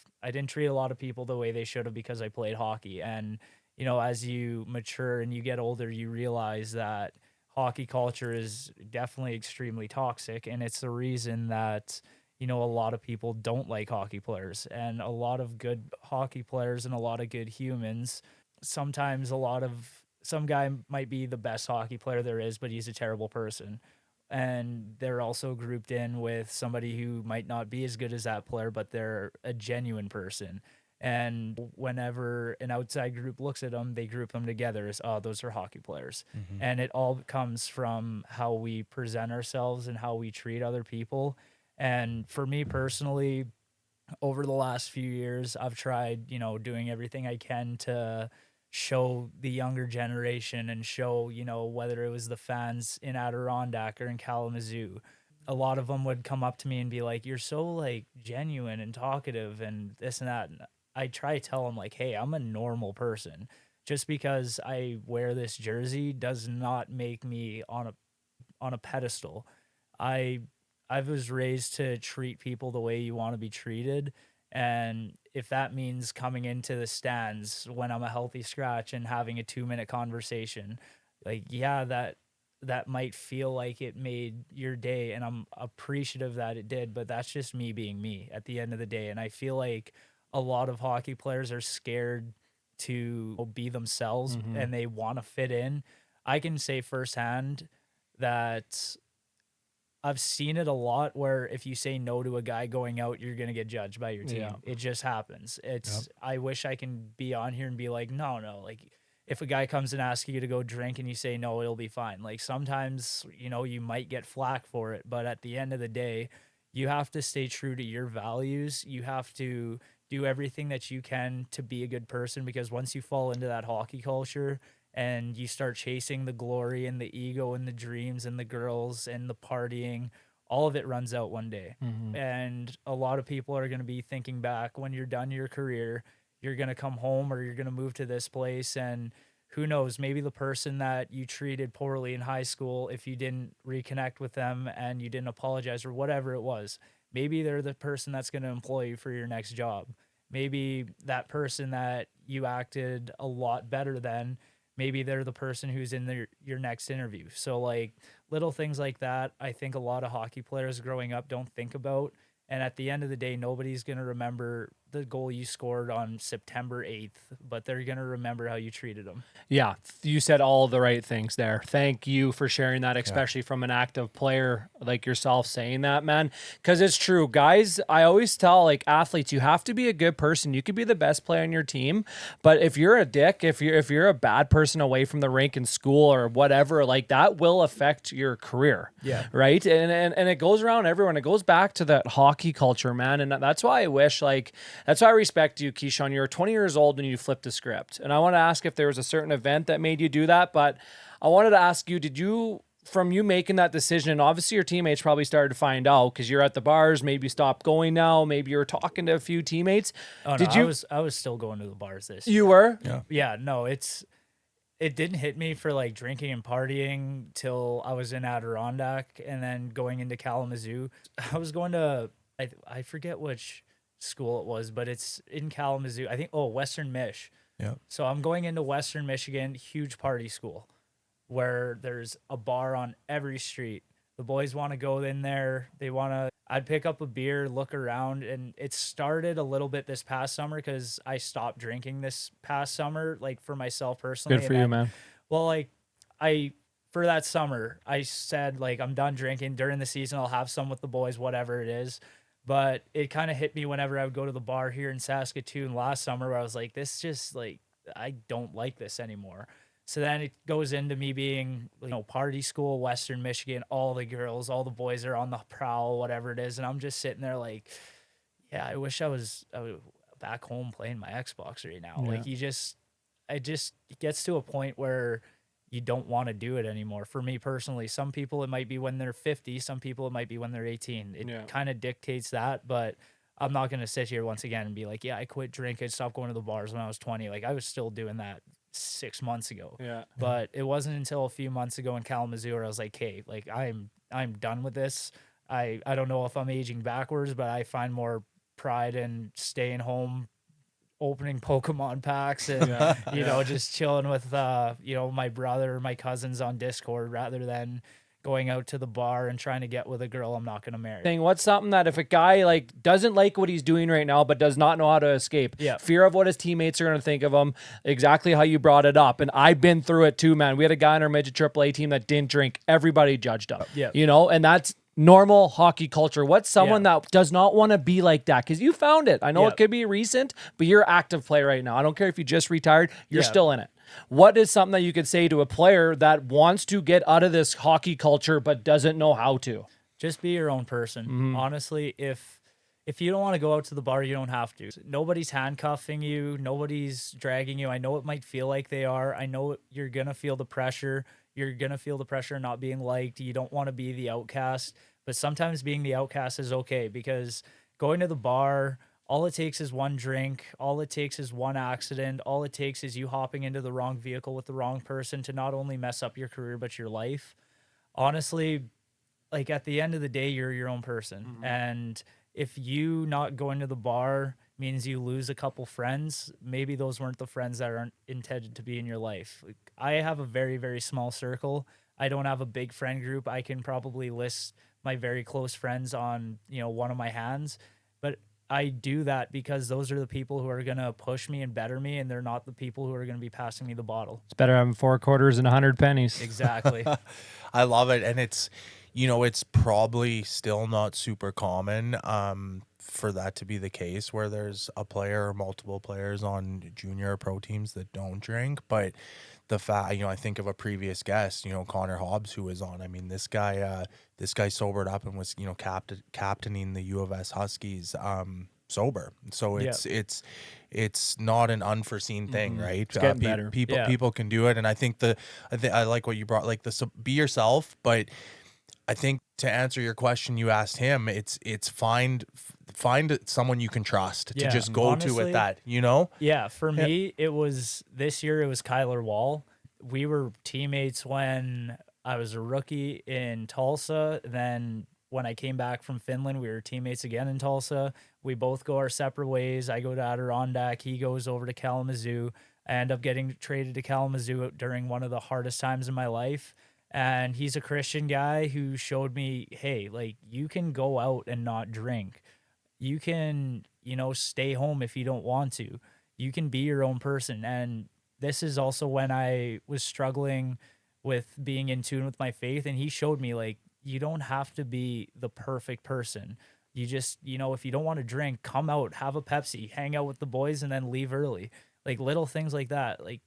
people the way they should have because I played hockey. And, as you mature and you get older, you realize that hockey culture is definitely extremely toxic. And it's the reason that, a lot of people don't like hockey players, and a lot of good hockey players and a lot of good humans. Sometimes some guy might be the best hockey player there is, but he's a terrible person. And they're also grouped in with somebody who might not be as good as that player, but they're a genuine person. And whenever an outside group looks at them, they group them together as, oh, those are hockey players. Mm-hmm. And it all comes from how we present ourselves and how we treat other people. And for me personally, over the last few years, I've tried, doing everything I can to show the younger generation and show, whether it was the fans in Adirondack or in Kalamazoo, a lot of them would come up to me and be like, you're so genuine and talkative and this and that. And I try to tell them hey, I'm a normal person. Just because I wear this jersey does not make me on a pedestal. I was raised to treat people the way you want to be treated. And if that means coming into the stands when I'm a healthy scratch and having a 2-minute conversation, that might feel like it made your day. And I'm appreciative that it did, but that's just me being me at the end of the day. And I feel like a lot of hockey players are scared to be themselves and they want to fit in. I can say firsthand that I've seen it a lot where if you say no to a guy going out, you're going to get judged by your team. Yeah. It just happens. I wish I can be on here and be like, no, like if a guy comes and asks you to go drink and you say no, it'll be fine. Like sometimes, you know, you might get flack for it, but at the end of the day, you have to stay true to your values. You have to do everything that you can to be a good person, because once you fall into that hockey culture and you start chasing the glory and the ego and the dreams and the girls and the partying, all of it runs out one day. And a lot of people are going to be thinking back when you're done your career, you're going to come home or you're going to move to this place, and who knows, maybe the person that you treated poorly in high school, if you didn't reconnect with them and you didn't apologize or whatever it was, maybe they're the person that's going to employ you for your next job. Maybe that person that you acted a lot better than, maybe they're the person who's in your next interview. So like little things like that, I think a lot of hockey players growing up don't think about. And at the end of the day, nobody's going to remember the goal you scored on September 8th, but they're going to remember how you treated them. Yeah, you said all the right things there. Thank you for sharing that, especially from an active player like yourself saying that, man. Because it's true, guys. I always tell like athletes, you have to be a good person. You could be the best player on your team, but if you're a dick, if you're a bad person away from the rink in school or whatever, like that will affect your career. Yeah. Right. And it goes around everyone. It goes back to that hockey culture, man. And that's why I wish, like, that's why I respect you, Kishaun. You were 20 years old when you flipped the script. And I want to ask if there was a certain event that made you do that. But I wanted to ask you, from you making that decision, and obviously your teammates probably started to find out because you're at the bars, maybe you stopped going now, maybe you were talking to a few teammates. Oh, no, I was still going to the bars this year. You were? Yeah. Yeah, no, it didn't hit me for like drinking and partying till I was in Adirondack and then going into Kalamazoo. I was going to, I forget which school it was, but it's in Kalamazoo. I think, Western Mich. Yeah. So I'm going into Western Michigan, huge party school where there's a bar on every street. The boys want to go in there. I'd pick up a beer, look around, and it started a little bit this past summer because I stopped drinking this past summer, like for myself personally. Good for you, man. Well, like for that summer, I said like I'm done drinking. During the season, I'll have some with the boys, whatever it is. But it kind of hit me whenever I would go to the bar here in Saskatoon last summer where I was like, this just like, I don't like this anymore. So then it goes into me being, party school, Western Michigan, all the girls, all the boys are on the prowl, whatever it is. And I'm just sitting there like, yeah, I wish I was back home playing my Xbox right now. Yeah. Like it gets to a point where you don't want to do it anymore. For me personally, some people it might be when they're 50, some people it might be when they're 18. It kind of dictates that, but I'm not going to sit here once again and be like, yeah, I quit drinking, stopped going to the bars when I was 20. Like I was still doing that 6 months ago. Yeah. But it wasn't until a few months ago in Kalamazoo where I was like, hey, like I'm done with this. I don't know if I'm aging backwards, but I find more pride in staying home, opening Pokemon packs and, just chilling with, my brother or my cousins on Discord rather than going out to the bar and trying to get with a girl I'm not going to marry. What's something that if a guy like doesn't like what he's doing right now, but does not know how to escape, fear of what his teammates are going to think of him, exactly how you brought it up. And I've been through it too, man. We had a guy on our midget AAA team that didn't drink. Everybody judged him, and that's normal hockey culture. What's someone that does not want to be like that? Because you found it. I know it could be recent, but you're active play right now. I don't care if you just retired, you're still in it. What is something that you could say to a player that wants to get out of this hockey culture but doesn't know how to? Just be your own person. Honestly, if you don't want to go out to the bar, you don't have to. Nobody's handcuffing you. Nobody's dragging you. I know it might feel like they are. I know you're going to feel the pressure. You're going to feel the pressure of not being liked. You don't want to be the outcast. But sometimes being the outcast is okay because going to the bar, all it takes is one drink. All it takes is one accident. All it takes is you hopping into the wrong vehicle with the wrong person to not only mess up your career, but your life. Honestly, like at the end of the day, you're your own person. And if you not going to the bar means you lose a couple friends, maybe those weren't the friends that aren't intended to be in your life. Like, I have a very, very small circle. I don't have a big friend group. I can probably list my very close friends on, one of my hands. But I do that because those are the people who are going to push me and better me, and they're not the people who are going to be passing me the bottle. It's better having 4 quarters and 100 pennies. Exactly. I love it. And it's, it's probably still not super common for that to be the case where there's a player or multiple players on junior or pro teams that don't drink. But the fact, I think of a previous guest, Connor Hobbs, who was on. I mean, this guy sobered up and was, captaining the U of S Huskies sober. So it's not an unforeseen thing, right? It's getting better. People can do it. And I think I like what you brought, like be yourself. But I think to answer your question, you asked him, it's find someone you can trust to just go honestly, to with that, Yeah. For me, this year, it was Kyler Wall. We were teammates when I was a rookie in Tulsa. Then when I came back from Finland, we were teammates again in Tulsa. We both go our separate ways. I go to Adirondack. He goes over to Kalamazoo. I end up getting traded to Kalamazoo during one of the hardest times in my life. And he's a Christian guy who showed me, hey, like, you can go out and not drink. You can, stay home if you don't want to. You can be your own person. And this is also when I was struggling with being in tune with my faith. And he showed me, like, you don't have to be the perfect person. You just, if you don't want to drink, come out, have a Pepsi, hang out with the boys, and then leave early. Like, little things like that. Like,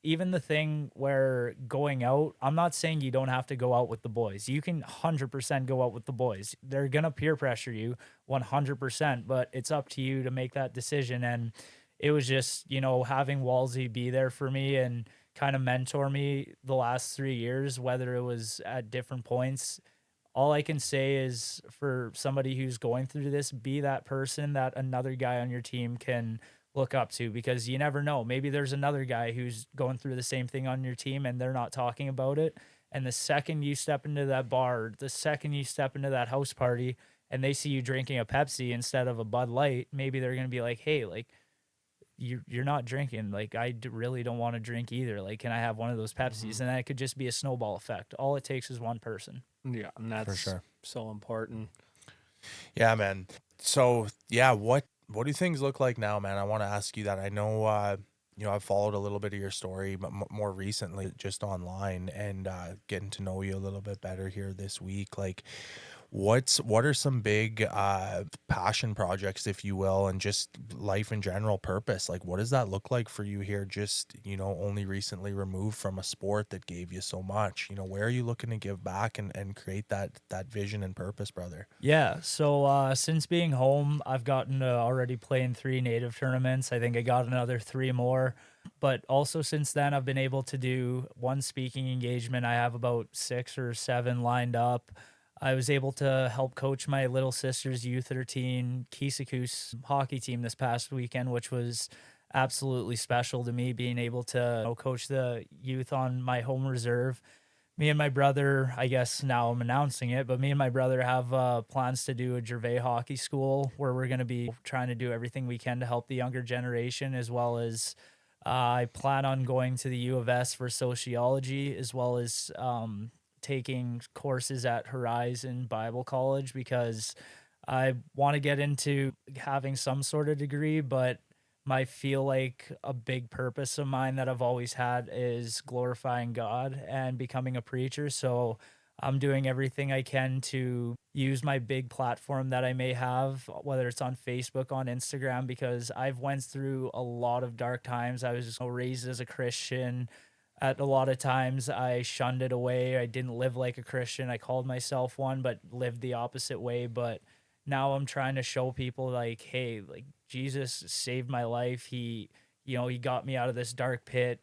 even the thing where going out, I'm not saying you don't have to go out with the boys. You can 100% go out with the boys. They're going to peer pressure you 100%, but it's up to you to make that decision. And it was just, having Walsey be there for me and kind of mentor me the last 3 years, whether it was at different points. All I can say is, for somebody who's going through this, be that person that another guy on your team can look up to, because you never know. Maybe there's another guy who's going through the same thing on your team and they're not talking about it. And the second you step into that bar, the second you step into that house party and they see you drinking a Pepsi instead of a Bud Light, maybe they're going to be like, hey, like, you're not drinking. Like, I really don't want to drink either. Like, can I have one of those Pepsis? And that could just be a snowball effect. All it takes is one person. Yeah, and that's for sure so important. Yeah, man. So, yeah, what do things look like now, man? I want to ask you that. I know, I've followed a little bit of your story, but more recently just online, and getting to know you a little bit better here this week. Like, what are some big passion projects, if you will, and just life in general, purpose? Like, what does that look like for you here, just, only recently removed from a sport that gave you so much? Where are you looking to give back and create that vision and purpose, brother? Yeah, so since being home, I've gotten to already playing 3 native tournaments. I think I got another 3 more. But also since then, I've been able to do 1 speaking engagement. I have about 6 or 7 lined up. I was able to help coach my little sister's U13 Keeseekoose hockey team this past weekend, which was absolutely special to me, being able to coach the youth on my home reserve. Me and my brother, I guess now I'm announcing it, but me and my brother have plans to do a Gervais hockey school where we're going to be trying to do everything we can to help the younger generation, as well as I plan on going to the U of S for sociology, as well as taking courses at Horizon Bible College, because I want to get into having some sort of degree, but I feel like a big purpose of mine that I've always had is glorifying God and becoming a preacher. So I'm doing everything I can to use my big platform that I may have, whether it's on Facebook, on Instagram, because I've went through a lot of dark times. I was raised as a Christian. At a lot of times I shunned it away. I didn't live like a Christian. I called myself one, but lived the opposite way. But now I'm trying to show people, like, hey, like, Jesus saved my life. He got me out of this dark pit.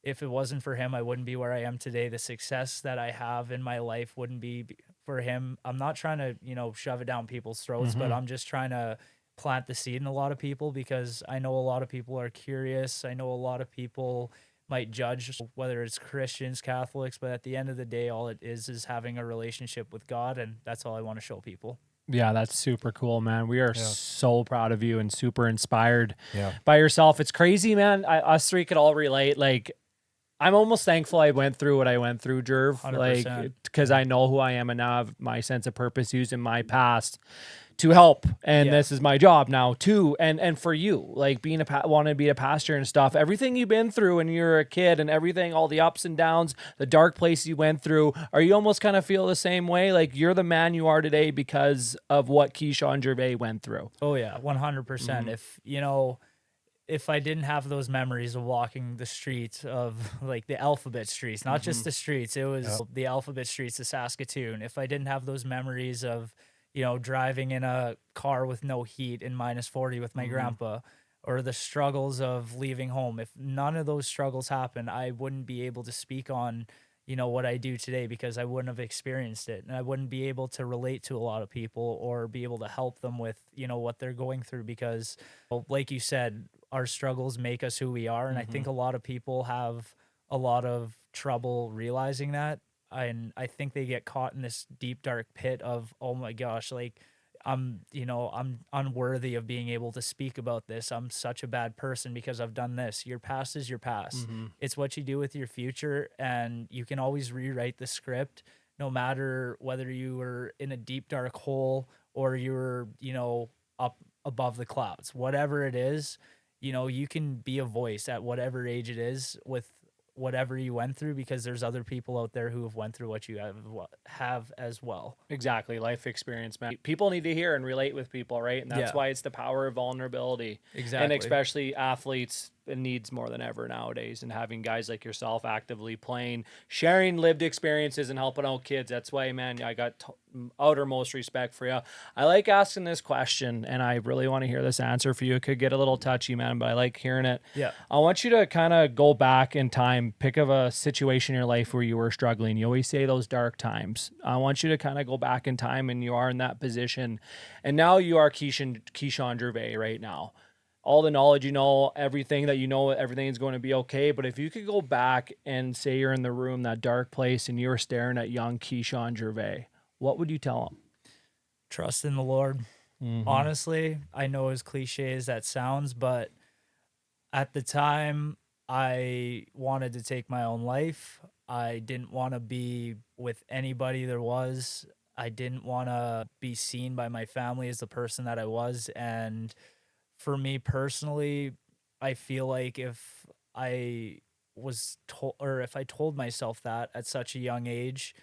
If it wasn't for him, I wouldn't be where I am today. The success that I have in my life wouldn't be for him. I'm not trying to, shove it down people's throats, but I'm just trying to plant the seed in a lot of people, because I know a lot of people are curious. I know a lot of people might judge whether it's Christians, Catholics, but at the end of the day, all it is having a relationship with God, and that's all I want to show people. Yeah, that's super cool, man. We are so proud of you and super inspired Yeah. by yourself. It's crazy, man. Us 3 could all relate. Like, I'm almost thankful I went through what I went through, Jerv, 100%. like, because I know who I am and now I have my sense of purpose using my past to help. And this is my job now too. And for you, like being wanting to be a pastor and stuff, everything you've been through when you were a kid and everything, all the ups and downs, the dark places you went through, are you almost kind of feel the same way? Like you're the man you are today because of what Kishaun Gervais went through. Oh yeah, 100%. If I didn't have those memories of walking the streets of like the alphabet streets, not just the streets, it was the alphabet streets of Saskatoon. If I didn't have those memories of, driving in a car with no heat in -40 with my grandpa, or the struggles of leaving home, if none of those struggles happened, I wouldn't be able to speak on, what I do today because I wouldn't have experienced it. And I wouldn't be able to relate to a lot of people or be able to help them with, what they're going through because, like you said, our struggles make us who we are. And I think a lot of people have a lot of trouble realizing that. And I think they get caught in this deep, dark pit of, oh my gosh, like I'm unworthy of being able to speak about this. I'm such a bad person because I've done this. Your past is your past. It's what you do with your future. And you can always rewrite the script, no matter whether you were in a deep, dark hole or you were, up above the clouds, whatever it is, you can be a voice at whatever age it is with whatever you went through because there's other people out there who have went through what you have as well. Exactly. Life experience, man. People need to hear and relate with people, right? And that's why it's the power of vulnerability. Exactly. And especially athletes, it needs more than ever nowadays. And having guys like yourself actively playing, sharing lived experiences and helping out kids. That's why, man, I got outermost respect for you. I like asking this question and I really want to hear this answer for you. It could get a little touchy, man, but I like hearing it. Yeah. I want you to kind of go back in time, pick of a situation in your life where you were struggling. You always say those dark times. I want you to kind of go back in time and you are in that position. And now you are Kishaun Gervais right now. All the knowledge, everything that everything is going to be okay. But if you could go back and say you're in the room, that dark place, and you were staring at young Kishaun Gervais, what would you tell him? Trust in the Lord. Honestly, I know as cliche as that sounds, but at the time, I wanted to take my own life. I didn't want to be with anybody there was. I didn't want to be seen by my family as the person that I was. And for me personally, I feel like if I was told, or if I told myself that at such a young age,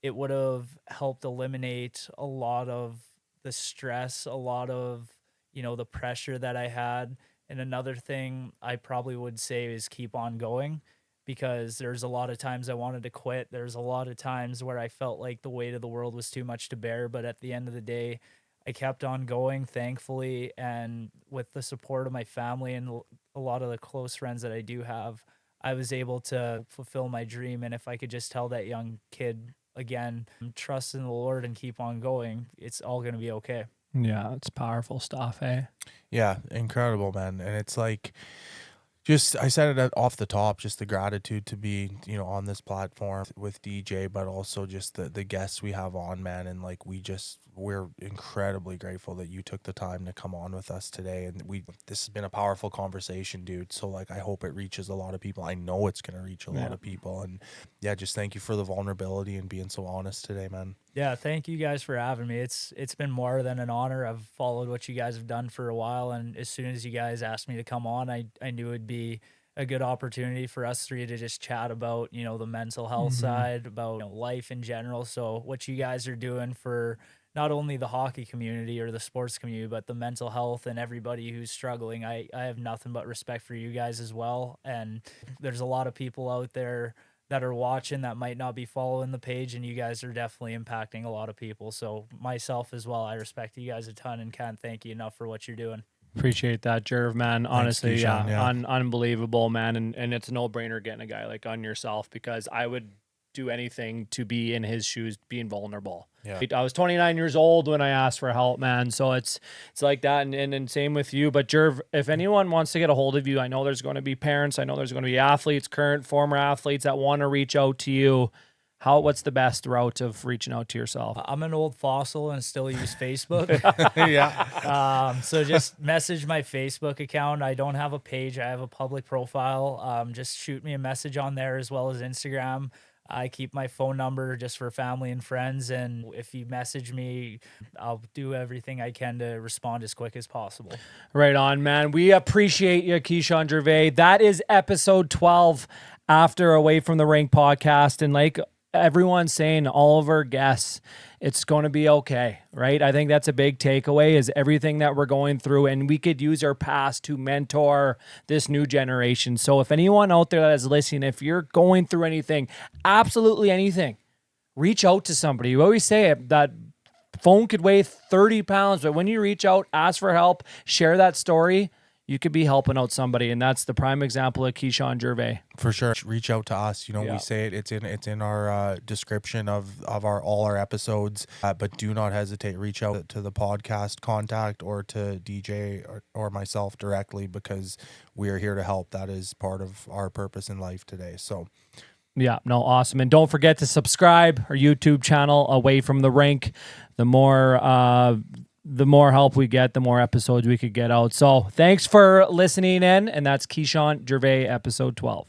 it would have helped eliminate a lot of the stress, a lot of, the pressure that I had. And another thing I probably would say is keep on going, because there's a lot of times I wanted to quit. There's a lot of times where I felt like the weight of the world was too much to bear. But at the end of the day, I kept on going, thankfully, and with the support of my family and a lot of the close friends that I do have, I was able to fulfill my dream. And if I could just tell that young kid, again, trust in the Lord and keep on going, it's all going to be okay. Yeah, it's powerful stuff, eh? Yeah, incredible, man. And it's like, I said it off the top, just the gratitude to be, on this platform with DJ, but also just the guests we have on, man. And like, we're incredibly grateful that you took the time to come on with us today. And this has been a powerful conversation, dude. So like, I hope it reaches a lot of people. I know it's going to reach a lot of people. And yeah, just thank you for the vulnerability and being so honest today, man. Yeah, thank you guys for having me. It's been more than an honor. I've followed what you guys have done for a while, and as soon as you guys asked me to come on, I knew it'd be a good opportunity for us three to just chat about, the mental health side, about life in general. So what you guys are doing for not only the hockey community or the sports community, but the mental health and everybody who's struggling, I have nothing but respect for you guys as well. And there's a lot of people out there that are watching that might not be following the page, and you guys are definitely impacting a lot of people. So myself as well, I respect you guys a ton and can't thank you enough for what you're doing. Appreciate that, Jerv, man. Honestly, Thanks, Kishaun, unbelievable, man. And it's a no-brainer getting a guy like on yourself, because I would do anything to be in his shoes, being vulnerable. Yeah. I was 29 years old when I asked for help, man. So it's like that. And same with you. But Jerv, if anyone wants to get a hold of you, I know there's going to be parents. I know there's going to be athletes, current, former athletes that want to reach out to you. What's the best route of reaching out to yourself? I'm an old fossil and still use Facebook. Yeah. So just message my Facebook account. I don't have a page. I have a public profile. Just shoot me a message on there, as well as Instagram. I keep my phone number just for family and friends. And if you message me, I'll do everything I can to respond as quick as possible. Right on, man. We appreciate you, Kishaun Gervais. That is episode 12 after Away from the Rink podcast. And like everyone's saying, all of our guests, it's going to be okay, right? I think that's a big takeaway, is everything that we're going through, and we could use our past to mentor this new generation. So if anyone out there that is listening, if you're going through anything, absolutely anything, reach out to somebody. You always say it, that phone could weigh 30 pounds, but when you reach out, ask for help, share that story, you could be helping out somebody. And that's the prime example of Kishaun Gervais. For sure. Reach out to us. We say it. It's in our description of all our episodes. But do not hesitate. Reach out to the podcast contact or to DJ or myself directly, because we are here to help. That is part of our purpose in life today. So. Yeah, no, awesome. And don't forget to subscribe our YouTube channel, Away from the Rink. The more help we get, the more episodes we could get out. So thanks for listening in. And that's Kishaun Gervais, episode 12.